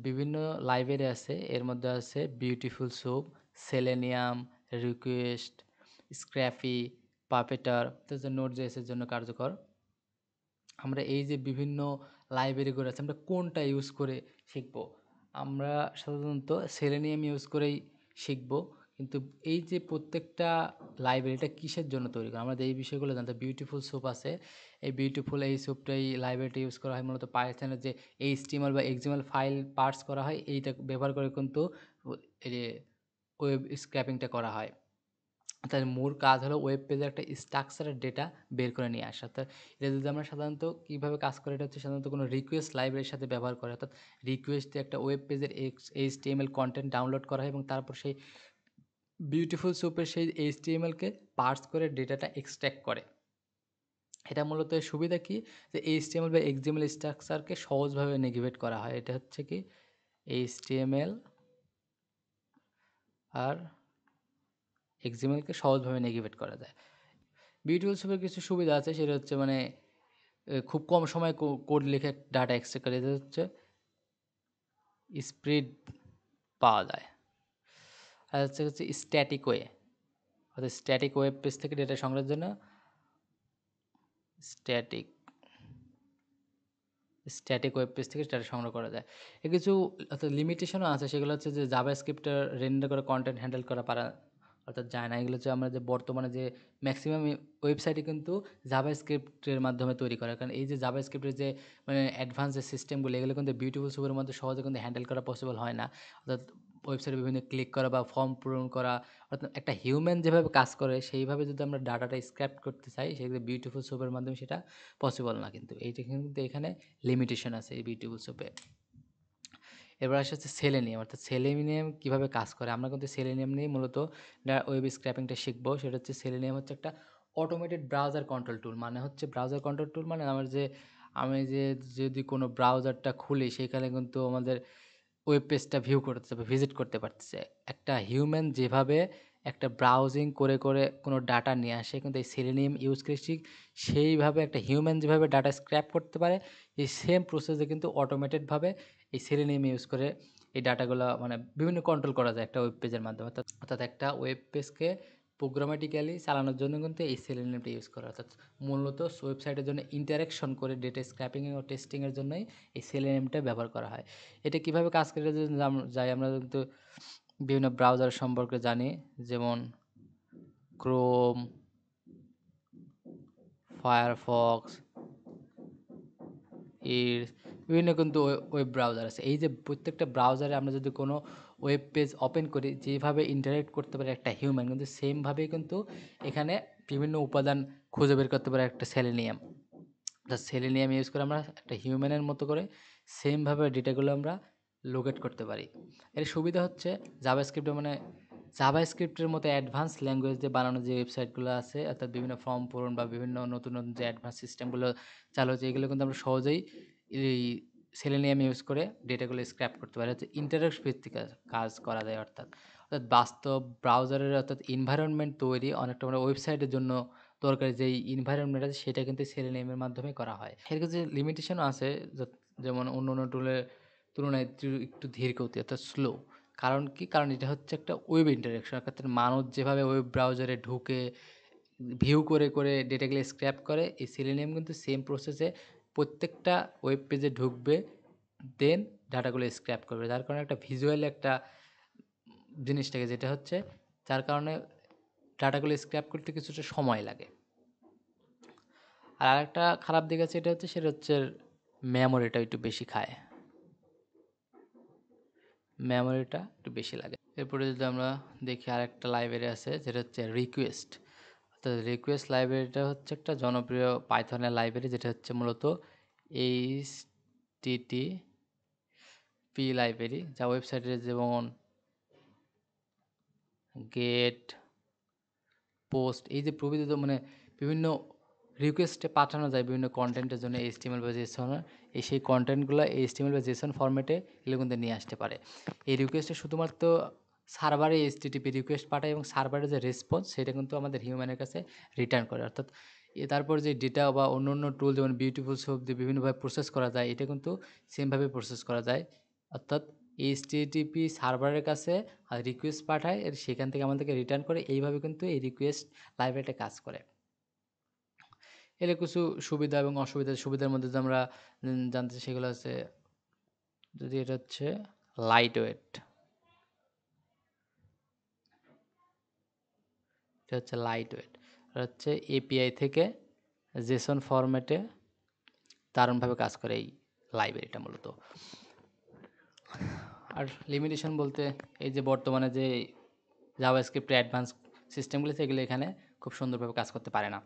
বিভিন্ন লাইব্রেরি আছে, এর মধ্যে আছে বিউটিফুল সোপ, সেলেনিয়াম, রিকোয়েস্ট, স্ক্র্যাপি, পাপেটার, নোড.জেএস এর জন্য কার্যকর। আমরা এই যে বিভিন্ন লাইব্রেরিগুলো আছে, আমরা কোনটা ইউজ করে শিখব? আমরা সাধারণত সেলেনিয়াম ইউজ করেই শিখব। কিন্তু এই যে প্রত্যেকটা লাইব্রেরিটা কিসের জন্য তৈরি করা, আমাদের এই বিষয়গুলো জানতে। বিউটিফুল সোপ আছে, এই বিউটিফুল এই সোপটা এই লাইব্রেরিটা ইউজ করা হয় মূলত পাইথনের যে এইচটিএমএল বা এক্সএমএল ফাইল পার্স করা হয়, এইটা ব্যবহার করে কিন্তু এই যে ওয়েব স্ক্র্যাপিংটা করা হয়। তার মূল কাজ হলো ওয়েব পেজের একটা স্ট্রাকচারের ডেটা বের করে নিয়ে আসা। তো এটা যদি আমরা সাধারণত কীভাবে কাজ করে, এটা হচ্ছে সাধারণত কোনো রিকোয়েস্ট লাইব্রেরির সাথে ব্যবহার করে। অর্থাৎ রিকোয়েস্টে একটা ওয়েব পেজের এইচটিএমএল কনটেন্ট ডাউনলোড করা হয় এবং তারপর সেই বিউটিফুল সোপের সেই এইচটিএমএলকে পার্স করে ডেটাটা এক্সট্র্যাক্ট করে। এটা মূলত সুবিধা কি, যে এইচটিএমএল বা এক্সএমএল স্ট্রাকচারকে সহজভাবে নেগেভেট করা হয়। এটা হচ্ছে কি এইচটিএমএল আর এক্সএমএলকে সহজভাবে নেগেভেট করা যায়। বিউটিফুল সোপের কিছু সুবিধা আছে, সেটা হচ্ছে মানে খুব কম সময়ে কোড লিখে ডাটা এক্সট্রাক্ট করে, এটা হচ্ছে স্পিড পাওয়া যায়। আর হচ্ছে স্ট্যাটিক ওয়ে, অর্থাৎ স্ট্যাটিক ওয়েব পেজ থেকে ডেটা সংগ্রহের জন্য স্ট্যাটিক স্ট্যাটিক ওয়েব পেজ থেকে ডাটা সংগ্রহ করা যায়। এর কিছু অর্থাৎ লিমিটেশনও আছে, সেগুলো হচ্ছে যে জাভাস্ক্রিপ্টে রেন্ডার করে কন্টেন্ট হ্যান্ডেল করা পারা অর্থাৎ যায় না। এগুলো হচ্ছে আমরা যে বর্তমানে যে ম্যাক্সিমাম ওয়েবসাইটই কিন্তু জাভাস্ক্রিপ্টের মাধ্যমে তৈরি করা। কারণ এই যে জাভাস্ক্রিপ্টের যে মানে অ্যাডভান্স যে সিস্টেমগুলো, এগুলো কিন্তু বিউটিফুল সোপের মধ্যে সহজে কিন্তু হ্যান্ডেল করা পসিবল হয় না। অর্থাৎ ওয়েবসাইটে বিভিন্ন ক্লিক করা বা ফর্ম পূরণ করা, অর্থাৎ একটা হিউম্যান যেভাবে কাজ করে সেইভাবে যদি আমরা ডাটাটা স্ক্র্যাপ করতে চাই, সেক্ষেত্রে বিউটিফুল সোপের মাধ্যমে সেটা পসিবল না। কিন্তু এইটা কিন্তু এখানে লিমিটেশন আছে এই বিউটিফুল সোপে। এবার আসে হচ্ছে সেলেনিয়াম, অর্থাৎ সেলেনিয়াম কীভাবে কাজ করে। আমরা কিন্তু সেলেনিয়াম নিয়েই মূলত ওয়েব স্ক্র্যাপিংটা শিখবো। সেটা হচ্ছে সেলেনিয়াম হচ্ছে একটা অটোমেটেড ব্রাউজার কন্ট্রোল টুল। মানে হচ্ছে ব্রাউজার কন্ট্রোল টুল মানে আমি যে যদি কোনো ব্রাউজারটা খুলি, সেখানে কিন্তু আমাদের ওয়েব পেজটা ভিউ করতে বা ভিজিট করতে পারতেছে। একটা হিউম্যান যেভাবে একটা ব্রাউজিং করে কোনো ডাটা নিয়ে আসে, কিন্তু এই সেলেনিয়াম ইউজ করে সেইভাবে একটা হিউম্যান যেভাবে ডাটা স্ক্র্যাপ করতে পারে, এই সেম প্রসেসে কিন্তু অটোমেটেডভাবে এই সেলেনিয়াম ইউজ করে এই ডাটাগুলো মানে বিভিন্ন কন্ট্রোল করা যায় একটা ওয়েব পেজের মাধ্যমে। অর্থাৎ একটা ওয়েব পেজকে প্রোগ্রামেটিক্যালি চালানোর জন্য কিন্তু এই সেলেনিয়ামটা ইউজ করা, অর্থাৎ মূলত ওয়েবসাইটের জন্য ইন্টারেকশন করে ডেটা স্ক্র্যাপিং ও টেস্টিংয়ের জন্যই এই সেলেনিয়ামটা ব্যবহার করা হয়। এটা কিভাবে কাজ করে যদি যাই, আমরা কিন্তু বিভিন্ন ব্রাউজার সম্পর্কে জানি, যেমন ক্রোম, ফায়ারফক্স, এর বিভিন্ন কিন্তু ওয়েব ব্রাউজার আছে। এই যে প্রত্যেকটা ব্রাউজারে আমরা যদি কোনো ওয়েব পেজ ওপেন করি, যেভাবে ইন্টারেক্ট করতে পারে একটা হিউম্যান, কিন্তু সেমভাবেই কিন্তু এখানে বিভিন্ন উপাদান খুঁজে বের করতে পারে একটা সেলেনিয়াম। সেলেনিয়াম ইউজ করে আমরা একটা হিউম্যানের মতো করে সেমভাবে ডেটাগুলো আমরা লোকেট করতে পারি। এর সুবিধা হচ্ছে জাভাস্ক্রিপ্টের মতো অ্যাডভান্স ল্যাঙ্গুয়েজ দিয়ে বানানো যে ওয়েবসাইটগুলো আছে, অর্থাৎ বিভিন্ন ফর্ম পূরণ বা বিভিন্ন নতুন যে অ্যাডভান্স সিস্টেমগুলো চালু হচ্ছে, এগুলো কিন্তু আমরা সহজেই এই সেলেনিয়াম ইউজ করে ডেটাগুলো স্ক্র্যাপ করতে পারি। হচ্ছে ইন্টারেক্ট ভিত্তিক কাজ করা যায়, অর্থাৎ বাস্তব ব্রাউজারের অর্থাৎ এনভায়রনমেন্ট তৈরি অনেকটা মানে ওয়েবসাইটের জন্য দরকারি যেই এনভায়রনমেন্ট আছে, সেটা কিন্তু সেলেনিয়ামের মাধ্যমে করা হয়। এর কিছু লিমিটেশনও আছে, যেমন অন্য টুলের তুলনায় একটু ধীর গতি অর্থাৎ স্লো। কারণ কি? কারণ এটা হচ্ছে একটা ওয়েব ইন্টারেকশন, অর্থাৎ মানুষ যেভাবে ওয়েব ব্রাউজারে ঢুকে ভিউ করে ডেটাগুলো স্ক্র্যাপ করে, এই সেলেনিয়াম কিন্তু সেম প্রসেসে প্রত্যেকটা ওয়েব পেজে ঢুকবে, দেন ডাটাগুলো স্ক্র্যাপ করবে। যার কারণে একটা ভিজুয়াল একটা জিনিসটাকে, যেটা হচ্ছে যার কারণে ডাটাগুলো স্ক্র্যাপ করতে কিছুটা সময় লাগে। আর আরেকটা খারাপ দিক আছে, এটা হচ্ছে সেটা হচ্ছে মেমোরিটা একটু বেশি খায়, মেমোরিটা একটু বেশি লাগে। এরপরে যদি আমরা দেখি আরেকটা লাইব্রেরি আছে যেটা হচ্ছে রিকোয়েস্ট। তো রিকোয়েস্ট লাইব্রেরিটা হচ্ছে একটা জনপ্রিয় পাইথনের লাইব্রেরি, যেটা হচ্ছে মূলত এইচটিটিপি লাইব্রেরি, যা ওয়েবসাইটে যেমন গেট, পোস্ট, এই যে প্রভৃতি মানে বিভিন্ন রিকোয়েস্টে পাঠানো যায় বিভিন্ন কন্টেন্টের জন্য এইচটিএমএল বা জেসন, এই সেই কন্টেন্টগুলো এইচটিএমএল বা জেসন ফরম্যাটে এগুলো কিন্তু নিয়ে আসতে পারে। এই রিকোয়েস্টে শুধুমাত্র সার্ভারে এইচটিটিপি রিকোয়েস্ট পাঠায় এবং সার্ভারের যে রেসপন্স সেটা কিন্তু আমাদের হিউম্যানের কাছে রিটার্ন করে। অর্থাৎ তারপর যে ডেটা বা অন্য অন্য টুল যেমন বিউটিফুল সোপ দিয়ে বিভিন্নভাবে প্রসেস করা যায়, এটা কিন্তু সেমভাবে প্রসেস করা যায়। অর্থাৎ এইচটিটিপি সার্ভারের কাছে রিকোয়েস্ট পাঠায়, এর সেখান থেকে আমাদেরকে রিটার্ন করে। এইভাবে কিন্তু এই রিকোয়েস্ট লাইব্রেরিটা কাজ করে। এর কিছু সুবিধা এবং অসুবিধা, সুবিধার মধ্যে যে আমরা জানতে চাই সেগুলো আছে, যদি এটা হচ্ছে লাইট ওয়েট, এটা হচ্ছে লাইট ওয়েট, এটা হচ্ছে এপিআই থেকে জেসন ফরম্যাটে দারুণভাবে কাজ করে এই লাইব্রেরিটা মূলত। আর লিমিটেশন বলতে এই যে বর্তমানে যে জাভাস্ক্রিপ্টের অ্যাডভান্স সিস্টেমগুলো আছে, এগুলো এখানে খুব সুন্দরভাবে কাজ করতে পারে না।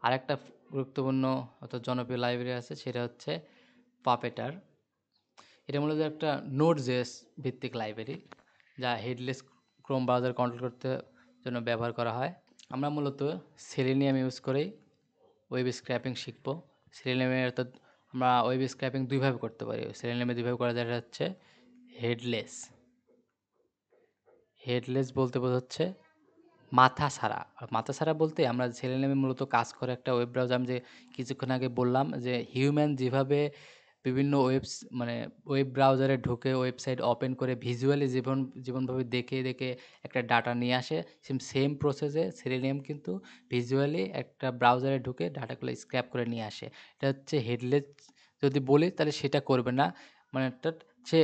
আরেকটা গুরুত্বপূর্ণ অর্থাৎ জনপ্রিয় লাইব্রেরি আছে, সেটা হচ্ছে পাপেটার। এটা মূলত একটা নোড.js ভিত্তিক লাইব্রেরি, যা হেডলেস ক্রোম ব্রাউজার কন্ট্রোল করতে জন্য ব্যবহার করা হয়। আমরা মূলত সেলেনিয়াম ইউজ করেই ওয়েব স্ক্র্যাপিং শিখব। সেলেনিয়ামে অর্থাৎ আমরা ওয়েব স্ক্র্যাপিং দুইভাবে করতে পারি। সেলেনিয়ামে দুইভাবে করা যায়, হচ্ছে হেডলেস। হেডলেস বলতে বোঝাচ্ছে মাথা ছাড়া। আর মাথা ছাড়া বলতে আমরা সেলেনিয়ামে মূলত কাজ করে একটা ওয়েব ব্রাউজার, আমি যে কিছুক্ষণ আগে বললাম যে হিউম্যান যেভাবে বিভিন্ন মানে ওয়েব ব্রাউজারে ঢুকে ওয়েবসাইট ওপেন করে ভিজুয়ালি যেমনভাবে দেখে দেখে একটা ডাটা নিয়ে আসে, সেম প্রসেসে সেলেনিয়াম কিন্তু ভিজুয়ালি একটা ব্রাউজারে ঢুকে ডাটাগুলো স্ক্র্যাপ করে নিয়ে আসে। এটা হচ্ছে হেডলেস যদি বলি তাহলে সেটা করবে না, মানে অর্থাৎ সে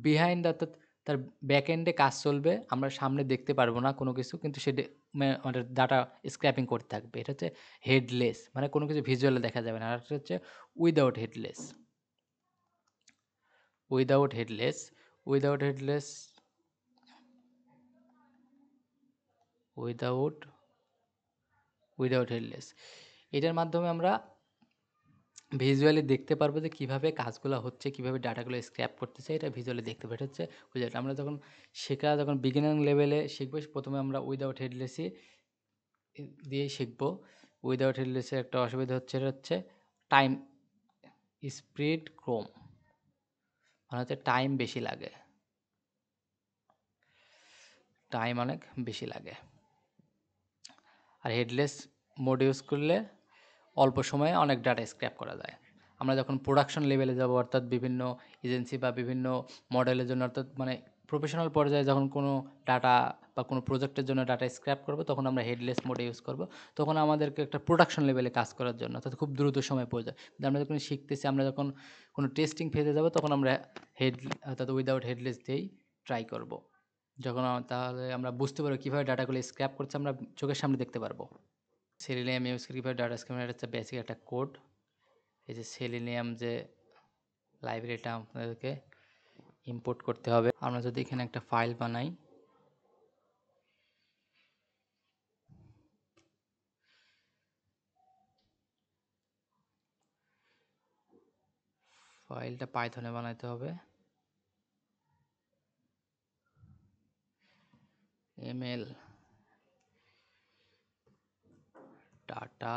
বিহাইন্ড, অর্থাৎ তার ব্যাকএন্ডে কাজ চলবে, আমরা সামনে দেখতে পারবো না কোনো কিছু, কিন্তু সে মানে ডাটা স্ক্র্যাপিং করতে থাকবে। এটা হচ্ছে হেডলেস, মানে কোনো কিছু ভিজুয়ালে দেখা যাবে না। আর একটা হচ্ছে without headless. Without headless, without headless, without without headless, এটার মাধ্যমে আমরা ভিজুয়ালি দেখতে পারবো যে কীভাবে কাজগুলো হচ্ছে, কীভাবে ডাটাগুলো স্ক্র্যাপ করতেছে, এটা ভিজুয়ালি দেখতে পাবো। এটা হচ্ছে উইদাউট। আমরা যখন যখন বিগিনার লেভেলে শিখবো, প্রথমে আমরা উইদাউট হেডলেসই দিয়েই শিখবো। উইদাউট হেডলেসের একটা অসুবিধা হচ্ছে টাইম স্পিড ক্রোম, মানে হচ্ছে টাইম বেশি লাগে, টাইম অনেক বেশি লাগে। আর হেডলেস মোড ইউজ করলে অল্প সময়ে অনেক ডাটা স্ক্র্যাপ করা যায়। আমরা যখন প্রোডাকশন লেভেলে যাব, অর্থাৎ বিভিন্ন এজেন্সি বা বিভিন্ন মডেলের জন্য, অর্থাৎ মানে প্রফেশনাল পর্যায়ে যখন কোনো ডাটা বা কোনো প্রজেক্টের জন্য ডাটা স্ক্র্যাপ করব, তখন আমরা হেডলেস মোডে ইউজ করব। তখন আমাদেরকে একটা প্রোডাকশন লেভেলে কাজ করার জন্য অর্থাৎ খুব দ্রুত সময় প্রয়োজন। কিন্তু আমরা যখন শিখতেছি, আমরা যখন কোনো টেস্টিং ফেজে যাব, তখন আমরা অর্থাৎ উইদাউট হেডলেস দিয়েই ট্রাই করব। যখন তাহলে আমরা বুঝতে পারবো কীভাবে ডাটাগুলো স্ক্র্যাপ করছে, আমরা চোখের সামনে দেখতে পারবো। সেলেনিয়াম ইউজ করে কীভাবে ডাটা স্ক্র্যাপ, এটা হচ্ছে বেসিক একটা কোড। এই যে সেলেনিয়াম যে লাইব্রেরিটা আপনাদেরকে ইম্পোর্ট করতে হবে। আমরা যদি এখানে একটা ফাইল বানাই, ফাইলটা পাইথনে বানাইতে হবে। এমএল ডাটা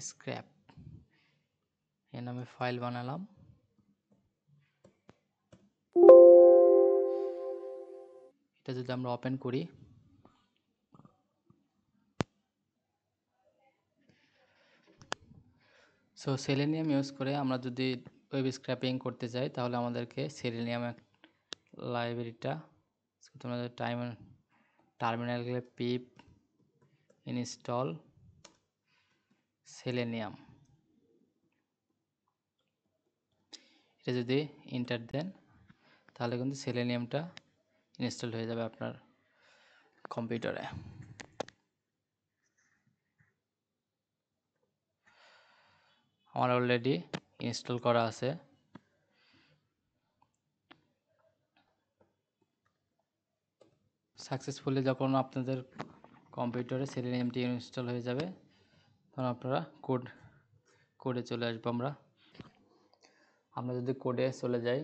স্ক্র্যাপ এ নামে ফাইল বানালাম। এটা যদি আমরা ওপেন করি, সো সেলেনিয়াম ইউজ করে আমরা যদি ওয়েব স্ক্র্যাপিং করতে চাই, তাহলে আমাদেরকে সেলেনিয়াম লাইব্রেরিটা তোমাদের টার্মিনাল গেলে পিপ ইনস্টল সেলেনিয়াম, এটা যদি এন্টার দেন, তাহলে কিন্তু সেলেনিয়ামটা ইনস্টল হয়ে যাবে আপনার কম্পিউটারে। আমার অলরেডি ইনস্টল করা আছে। সাকসেসফুলি যখন আপনাদের কম্পিউটারে সেলেনিয়ামটি ইনস্টল হয়ে যাবে তখন আপনারা কোডে চলে আসবো। আমরা যদি কোডে চলে যাই,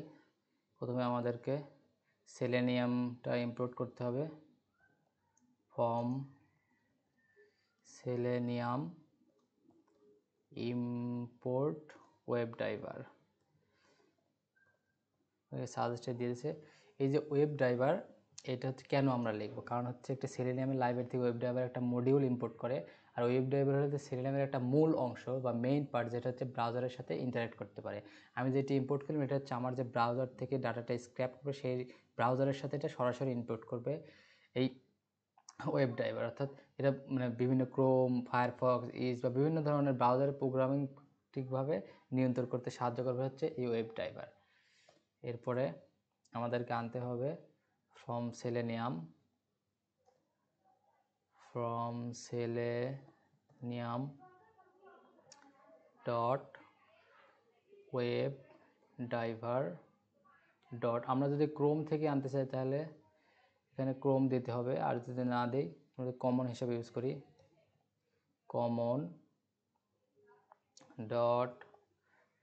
প্রথমে আমাদেরকে সেলেনিয়ামটা ইম্পোর্ট করতে হবে from selenium import web driver. সাজেস্টে দিয়েছে এই যে ওয়েব ড্রাইভার, এটা হচ্ছে কেন আমরা লিখবো, কারণ হচ্ছে একটা সেলেনিয়ামের লাইব্রেরি থেকে ওয়েব ড্রাইভার একটা মডিউল ইম্পোর্ট করে। আর ওয়েব ড্রাইভার হচ্ছে সেলেনিয়ামের একটা মূল অংশ বা মেইন পার্ট, যেটা হচ্ছে ব্রাউজারের সাথে ইন্টারাক্ট করতে পারে। আমি যেটি ইম্পোর্ট করলাম এটা হচ্ছে আমার যে ব্রাউজার থেকে ডাটাটা স্ক্র্যাপ করবে সেই ব্রাউজারের সাথে এটা সরাসরি ইম্পোর্ট করবে এই ওয়েব ড্রাইভার। অর্থাৎ এটা মানে বিভিন্ন ক্রোম, ফায়ারফক্স, ইজ বা বিভিন্ন ধরনের ব্রাউজারের প্রোগ্রামিং ঠিকভাবে নিয়ন্ত্রণ করতে সাহায্য করবে হচ্ছে এই ওয়েব ড্রাইভার। এরপরে আমাদেরকে আনতে হবে from selenium dot web driver dot, আমরা যদি ক্রোম থেকে আনতে চাই তাহলে এখানে ক্রোম দিতে হবে, আর যদি না দিই আমরা কমন হিসাবে ইউজ করি কমন ডট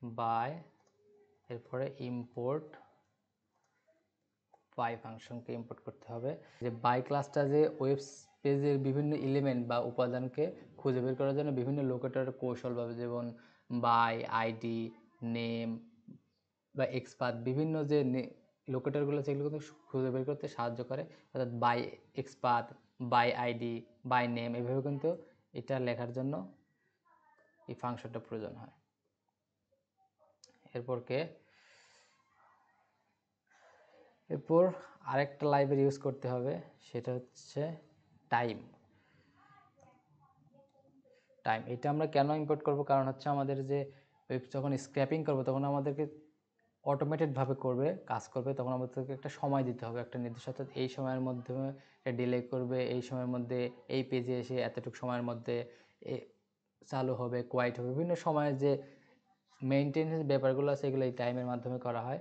বাই, এরপরে ইম্পোর্ট বাই ফাংশনকে ইম্পোর্ট করতে হবে। যে বাই ক্লাসটা যে ওয়েব পেজের বিভিন্ন এলিমেন্ট বা উপাদানকে খুঁজে বের করার জন্য বিভিন্ন লোকেটর কৌশল পাবে, যেমন বাই, আইডি, নেম বা এক্সপাথ, বিভিন্ন যে লোকেটরগুলো সেগুলো কিন্তু খুঁজে বের করতে সাহায্য করে। অর্থাৎ by XPath, by ID, by name, এভাবে কিন্তু এটা লেখার জন্য এই ফাংশনটা প্রয়োজন হয়। এরপর আরেকটা লাইব্রেরি ইউজ করতে হবে, সেটা হচ্ছে টাইম। এটা আমরা কেন ইম্পোর্ট করব, কারণ হচ্ছে আমাদের যে যখন স্ক্র্যাপিং করব তখন আমাদেরকে অটোমেটেডভাবে কাজ করবে, তখন আমাদেরকে একটা সময় দিতে হবে, একটা নির্দিষ্ট, অর্থাৎ এই সময়ের মধ্যে ডিলে করবে, এই সময়ের মধ্যে এই পেজে এসে এতটুকু সময়ের মধ্যে চালু হবে, কোয়াইট হবে, বিভিন্ন সময়ের যে মেইনটেনেন্স ব্যাপারগুলো আছে এগুলো এই টাইমের মাধ্যমে করা হয়।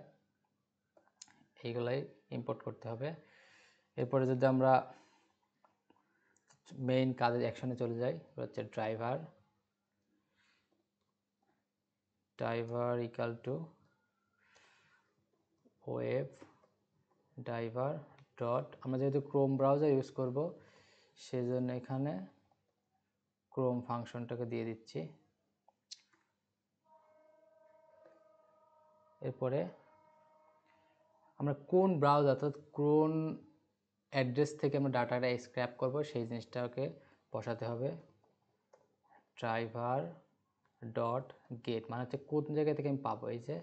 এইগুলাই ইম্পোর্ট করতে হবে। এরপরে যদি আমরা মেইন কাজের অ্যাকশনে চলে যাই, হচ্ছে driver equal to web driver dot, আমরা যেহেতু ক্রোম ব্রাউজার ইউজ করব সেজন্য এখানে ক্রোম ফাংশনটাকে দিয়ে দিচ্ছি। এরপরে আমরা কোন ব্রাউজার অর্থাৎ কোন অ্যাড্রেস থেকে আমরা ডাটাটা স্ক্র্যাপ করব সেই জিনিসটাকে বসাতে হবে। ড্রাইভার ডট গেট মানে হচ্ছে কোন জায়গা থেকে আমি পাবো, এই যে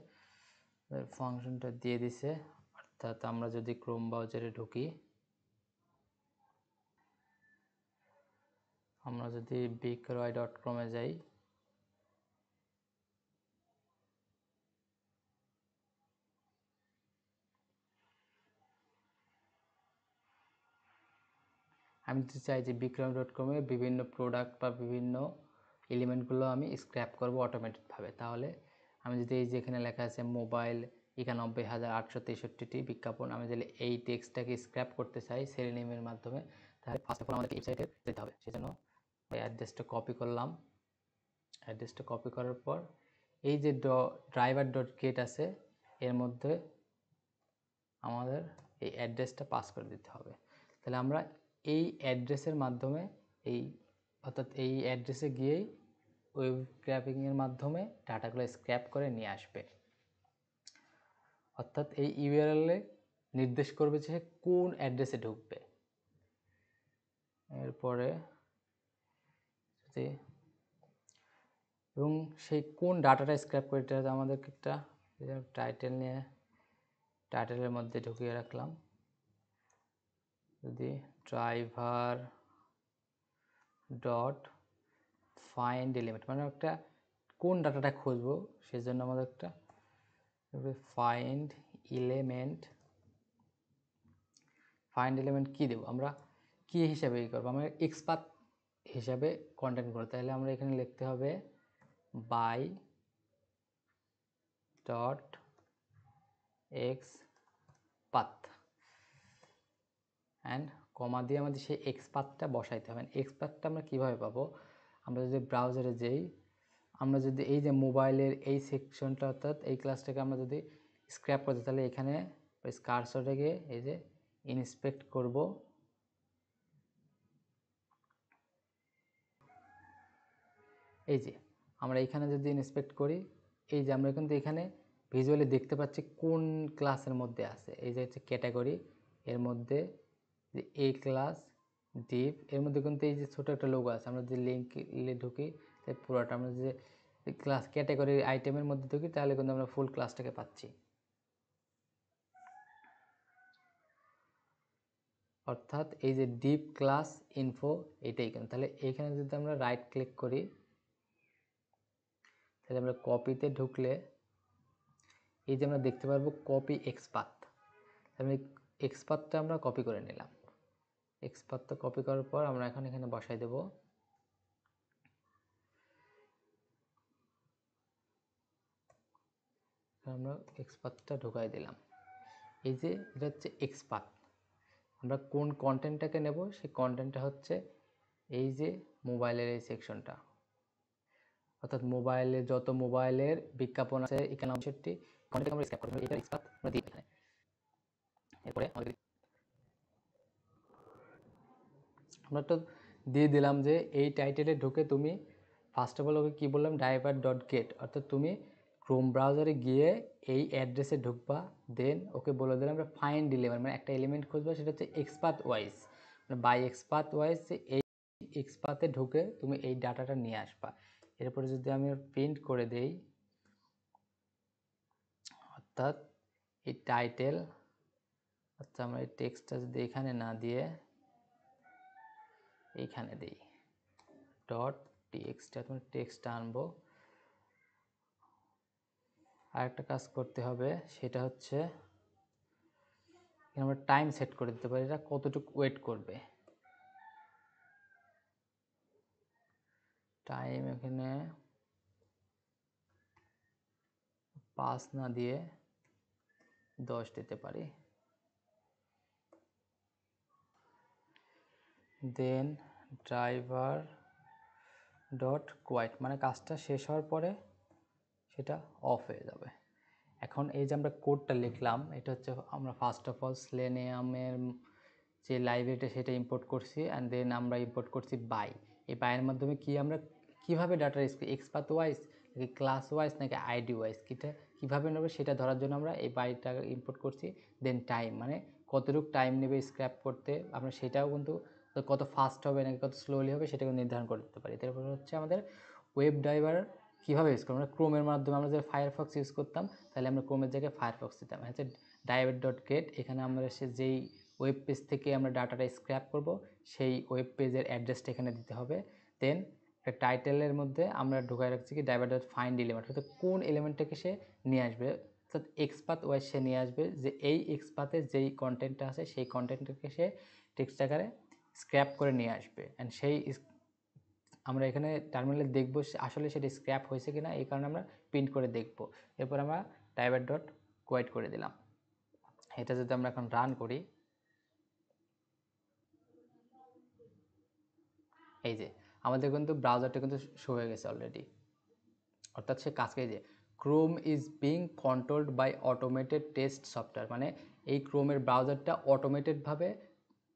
ফাংশনটা দিয়ে দিছে। অর্থাৎ আমরা যদি ক্রোম ব্রাউজারে ঢুকি, আমরা যদি bicroy.com-এ যাই, আমি যদি চাই যে bicroy.com-এ বিভিন্ন প্রোডাক্ট বা বিভিন্ন এলিমেন্টগুলো আমি স্ক্র্যাপ করব অটোমেটেডভাবে, তাহলে আমি যদি এই যে এখানে লেখা আছে মোবাইল 91,863টি বিজ্ঞাপন, আমি যদি এই টেক্সটটাকে স্ক্র্যাপ করতে চাই সেলেনিয়ামের মাধ্যমে, তাহলে ফার্স্ট অফ অল আমাদেরকে ওয়েবসাইটে যেতে হবে। সেজন্য ওই অ্যাড্রেসটা কপি করলাম। অ্যাড্রেসটা কপি করার পর এই যে ড্রাইভার ডট গেট আছে এর মধ্যে আমাদের এই অ্যাড্রেসটা পাস করে দিতে হবে। তাহলে আমরা এই অ্যাড্রেসের মাধ্যমে অর্থাৎ এই অ্যাড্রেসে গিয়েই ওয়েব স্ক্র্যাপিংয়ের মাধ্যমে ডাটাগুলো স্ক্র্যাপ করে নিয়ে আসবে। অর্থাৎ এই ইউআরএলে নির্দেশ করবে যে কোন অ্যাড্রেসে ঢুকবে। এরপরে এবং সেই কোন ডাটাটা স্ক্র্যাপ করে, এটা আমাদেরকে একটা টাইটেল নিয়ে টাইটেলের মধ্যে ঢুকিয়ে রাখলাম। যদি ড্রাইভার ডট ফাইন্ড এলিমেন্ট মানে একটা কোন ডাটাটা খুঁজবো সেজন্য আমাদের একটা ফাইন্ড এলিমেন্ট ফাইন্ড এলিমেন্ট কী দেবো আমরা, কী হিসাবে ই করবো, আমরা এক্সপাথ হিসাবে কন্টেন্ট করবো। তাহলে আমরা এখানে লিখতে হবে by dot X path and comma দিয়ে আমাদের সেই এক্স পাথটা বসাইতে হবে। এক্স পাথটা আমরা কীভাবে পাবো, আমরা যদি ব্রাউজারে যেই, আমরা যদি এই যে মোবাইলের এই সেকশনটা অর্থাৎ এই ক্লাসটাকে আমরা যদি স্ক্র্যাপ করতে, তাহলে এখানে কার্সরে গিয়ে এই যে ইন্সপেক্ট করব, এই যে আমরা এখানে যদি ইন্সপেক্ট করি, এই যে আমরা কিন্তু এখানে ভিজুয়ালি দেখতে পাচ্ছি কোন ক্লাসের মধ্যে আছে। এই যে হচ্ছে ক্যাটাগরি, এর মধ্যে যে এ ক্লাস ডিপ, এর মধ্যে কিন্তু এই যে ছোটো একটা লোগো আছে। আমরা যদি লিঙ্কে ঢুকি পুরোটা, আমরা যে ক্লাস ক্যাটাগরি আইটেমের মধ্যে ঢুকি তাহলে কিন্তু আমরা ফুল ক্লাসটাকে পাচ্ছি। অর্থাৎ এই যে ডিপ ক্লাস ইনফো এটাই কিন্তু, তাহলে এইখানে যদি আমরা রাইট ক্লিক করি, তাহলে আমরা কপিতে ঢুকলে এই যে আমরা দেখতে পারবো কপি এক্সপাথ, আমি এক্সপাথটা আমরা কপি করে নিলাম। এক্সপাথটা কপি করার পর আমরা এখন এখানে বসাই দেব। আমরা এক্সপাথটা ঢুকাই দিলাম। এই যে এটা হচ্ছে এক্সপাথ, আমরা কোন কন্টেন্টটাকে নেব সেই কন্টেন্টটা হচ্ছে এই যে মোবাইলের এই সেকশনটা, অর্থাৎ মোবাইলে যত মোবাইলের বিজ্ঞাপন আছে এখানে সেটি কন্টেন্ট আমরা স্ক্যাপ করব, এটা এক্সপাথ আমরা দিই এখানে। এরপরে আমরা তো দিয়ে দিলাম যে এই টাইটেলে ঢুকে তুমি ফার্স্ট অফ অল ওকে কী বললাম, ড্রাইভার ডট গেট, অর্থাৎ তুমি ক্রোম ব্রাউজারে গিয়ে এই অ্যাড্রেসে ঢুকবা, দেন ওকে বলে দিলাম আমরা ফাইন্ড এলিমেন্ট, মানে একটা এলিমেন্ট খুঁজবা, সেটা হচ্ছে এক্সপাথ ওয়াইজ, মানে বাই এক্সপাথ ওয়াইজ এই এক্সপাথে ঢুকে তুমি এই ডাটাটা নিয়ে আসবা। এরপরে যদি আমি প্রিন্ট করে দেই, অর্থাৎ এই টাইটেল, আচ্ছা আমরা এই টেক্সটটা যদি এখানে না দিয়ে এইখানে দিই ডট টেক্সট, এখন টেক্সটটা আনবো। আর একটা কাজ করতে হবে, সেটা হচ্ছে আমরা টাইম সেট করে দিতে পারি, এটা কতটুকু ওয়েট করবে। টাইম এখানে 5 না দিয়ে 10 দিতে পারি। দেন ড্রাইভার ডট কোয়াইট, মানে কাজটা শেষ হওয়ার পরে সেটা অফ হয়ে যাবে। এখন এই যে আমরা কোডটা লিখলাম, এটা হচ্ছে আমরা ফার্স্ট অফ অল সেলেনিয়ামের যে লাইব্রেরিটা সেটা ইম্পোর্ট করছি, অ্যান্ড দেন আমরা ইম্পোর্ট করছি বাই। এই বাইয়ের মাধ্যমে কি আমরা কীভাবে ডাটা এক্সপাথ ওয়াইজ নাকি ক্লাস ওয়াইজ নাকি আইডি ওয়াইজ কীভাবে নেবে সেটা ধরার জন্য আমরা এই বাইটা ইম্পোর্ট করছি। দেন টাইম, মানে কতটুকু টাইম নেবে স্ক্র্যাপ করতে, আমরা সেটাও কিন্তু কত ফাস্ট হবে নাকি কত স্লোলি হবে সেটাকে নির্ধারণ করতে পারি। তারপর হচ্ছে আমাদের ওয়েব ড্রাইভার কীভাবে ইউজ করবো, আমরা ক্রোমের মাধ্যমে আমরা যদি ফায়ারফক্স ইউজ করতাম তাহলে আমরা ক্রোমের জায়গায় ফায়ারফক্স দিতাম। হচ্ছে ড্রাইভার ডট গেট, এখানে আমরা যেই ওয়েব পেজ থেকে আমরা ডাটাটা স্ক্র্যাপ করব সেই ওয়েব পেজের অ্যাড্রেসটা এখানে দিতে হবে। দেন টাইটেলের মধ্যে আমরা ঢুকাই রাখছি কি ড্রাইভার ডট ফাইন্ড এলিমেন্ট, অর্থাৎ কোন এলিমেন্টটাকে সে নিয়ে আসবে, অর্থাৎ এক্সপাথ ওয়াইজ সে নিয়ে আসবে যে এই এক্সপাথে যেই কন্টেন্টটা আছে সেই কন্টেন্টটাকে সে টেক্সট আকারে স্ক্র্যাপ করে নিয়ে আসবে। অ্যান্ড সেই আমরা এখানে টার্মিনালে দেখব আসলে সেটা স্ক্র্যাপ হয়েছে কিনা, এই কারণে আমরা প্রিন্ট করে দেখব। এরপর আমরা ড্রাইভার ডট কোয়াইট করে দিলাম। এটা যদি আমরা এখন রান করি, এই যে আমাদের কিন্তু ব্রাউজারটা কিন্তু শো হয়ে গেছে অলরেডি, অর্থাৎ সে কাজকে যে Chrome is being controlled by automated test software, মানে এই ক্রোমের ব্রাউজারটা অটোমেটেডভাবে,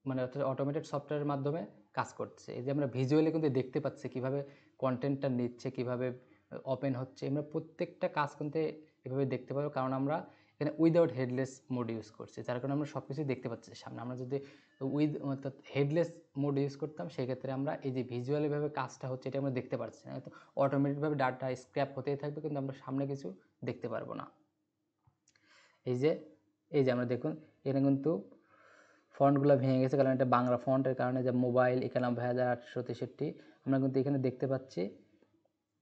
মানে অর্থাৎ অটোমেটেড সফটওয়্যারের মাধ্যমে কাজ করছে। এই যে আমরা ভিজুয়ালি কিন্তু দেখতে পাচ্ছি কীভাবে কন্টেন্টটা নিচ্ছে, কীভাবে ওপেন হচ্ছে, আমরা প্রত্যেকটা কাজ কিন্তু এভাবে দেখতে পাবো, কারণ আমরা এখানে উইদাউট হেডলেস মোড ইউজ করছি, যার কারণে আমরা সব কিছুই দেখতে পাচ্ছি সামনে। আমরা যদি অর্থাৎ হেডলেস মোড ইউজ করতাম সেক্ষেত্রে আমরা এই যে ভিজুয়ালিভাবে কাজটা হচ্ছে এটা আমরা দেখতে পাচ্ছি না, তো অটোমেটিকভাবে ডাটা স্ক্র্যাপ হতেই থাকবে, কিন্তু আমরা সামনে কিছু দেখতে পারবো না। এই যে আমরা দেখুন এখানে কিন্তু ফন্টগুলো ভেঙে গেছে, কারণ এটা বাংলা ফন্টের কারণে, যে মোবাইল 91,863 আমরা কিন্তু এখানে দেখতে পাচ্ছি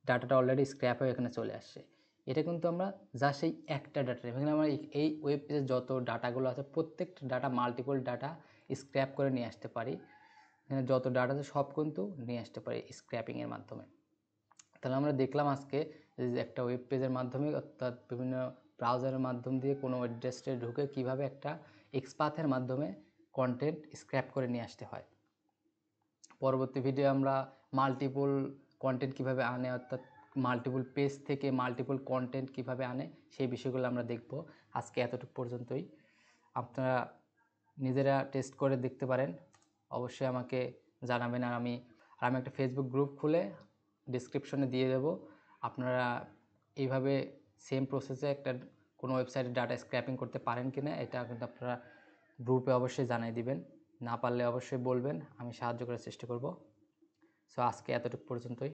ডাটাটা অলরেডি স্ক্র্যাপ হয়ে এখানে চলে আসছে। এটা কিন্তু আমরা জাস্ট এই একটা ডাটা, এখানে আমরা এই ওয়েব পেজে যত ডাটাগুলো আছে প্রত্যেকটা ডাটা মাল্টিপল ডাটা স্ক্র্যাপ করে নিয়ে আসতে পারি। যত ডাটা আছে সব কিন্তু নিয়ে আসতে পারি স্ক্র্যাপিংয়ের মাধ্যমে। তাহলে আমরা দেখলাম আজকে যে একটা ওয়েব পেজের মাধ্যমে অর্থাৎ বিভিন্ন ব্রাউজারের মাধ্যম দিয়ে কোনো অ্যাড্রেসে ঢুকে কিভাবে একটা এক্সপাথের মাধ্যমে কন্টেন্ট স্ক্র্যাপ করে নিয়ে আসতে হয়। পরবর্তী ভিডিও আমরা মাল্টিপল কন্টেন্ট কিভাবে আনে, অর্থাৎ মাল্টিপল পেজ থেকে মাল্টিপল কন্টেন্ট কিভাবে আনে সেই বিষয়গুলো আমরা দেখব। আজকে এতটুকু পর্যন্তই। আপনারা নিজেরা টেস্ট করে দেখতে পারেন, অবশ্যই আমাকে জানাবেন। আর আমি একটা ফেসবুক গ্রুপ খুলে ডিসক্রিপশনে দিয়ে দেব। আপনারা এইভাবে সেম প্রসেসে একটা কোনো ওয়েবসাইটে ডাটা স্ক্র্যাপিং করতে পারেন কিনা এটা কিন্তু আপনারা গ্রুপে অবশ্যই জানিয়ে দিবেন। না পারলে অবশ্যই বলবেন, আমি সাহায্য করার চেষ্টা করব। সো আজকে এতটুকু পর্যন্তই।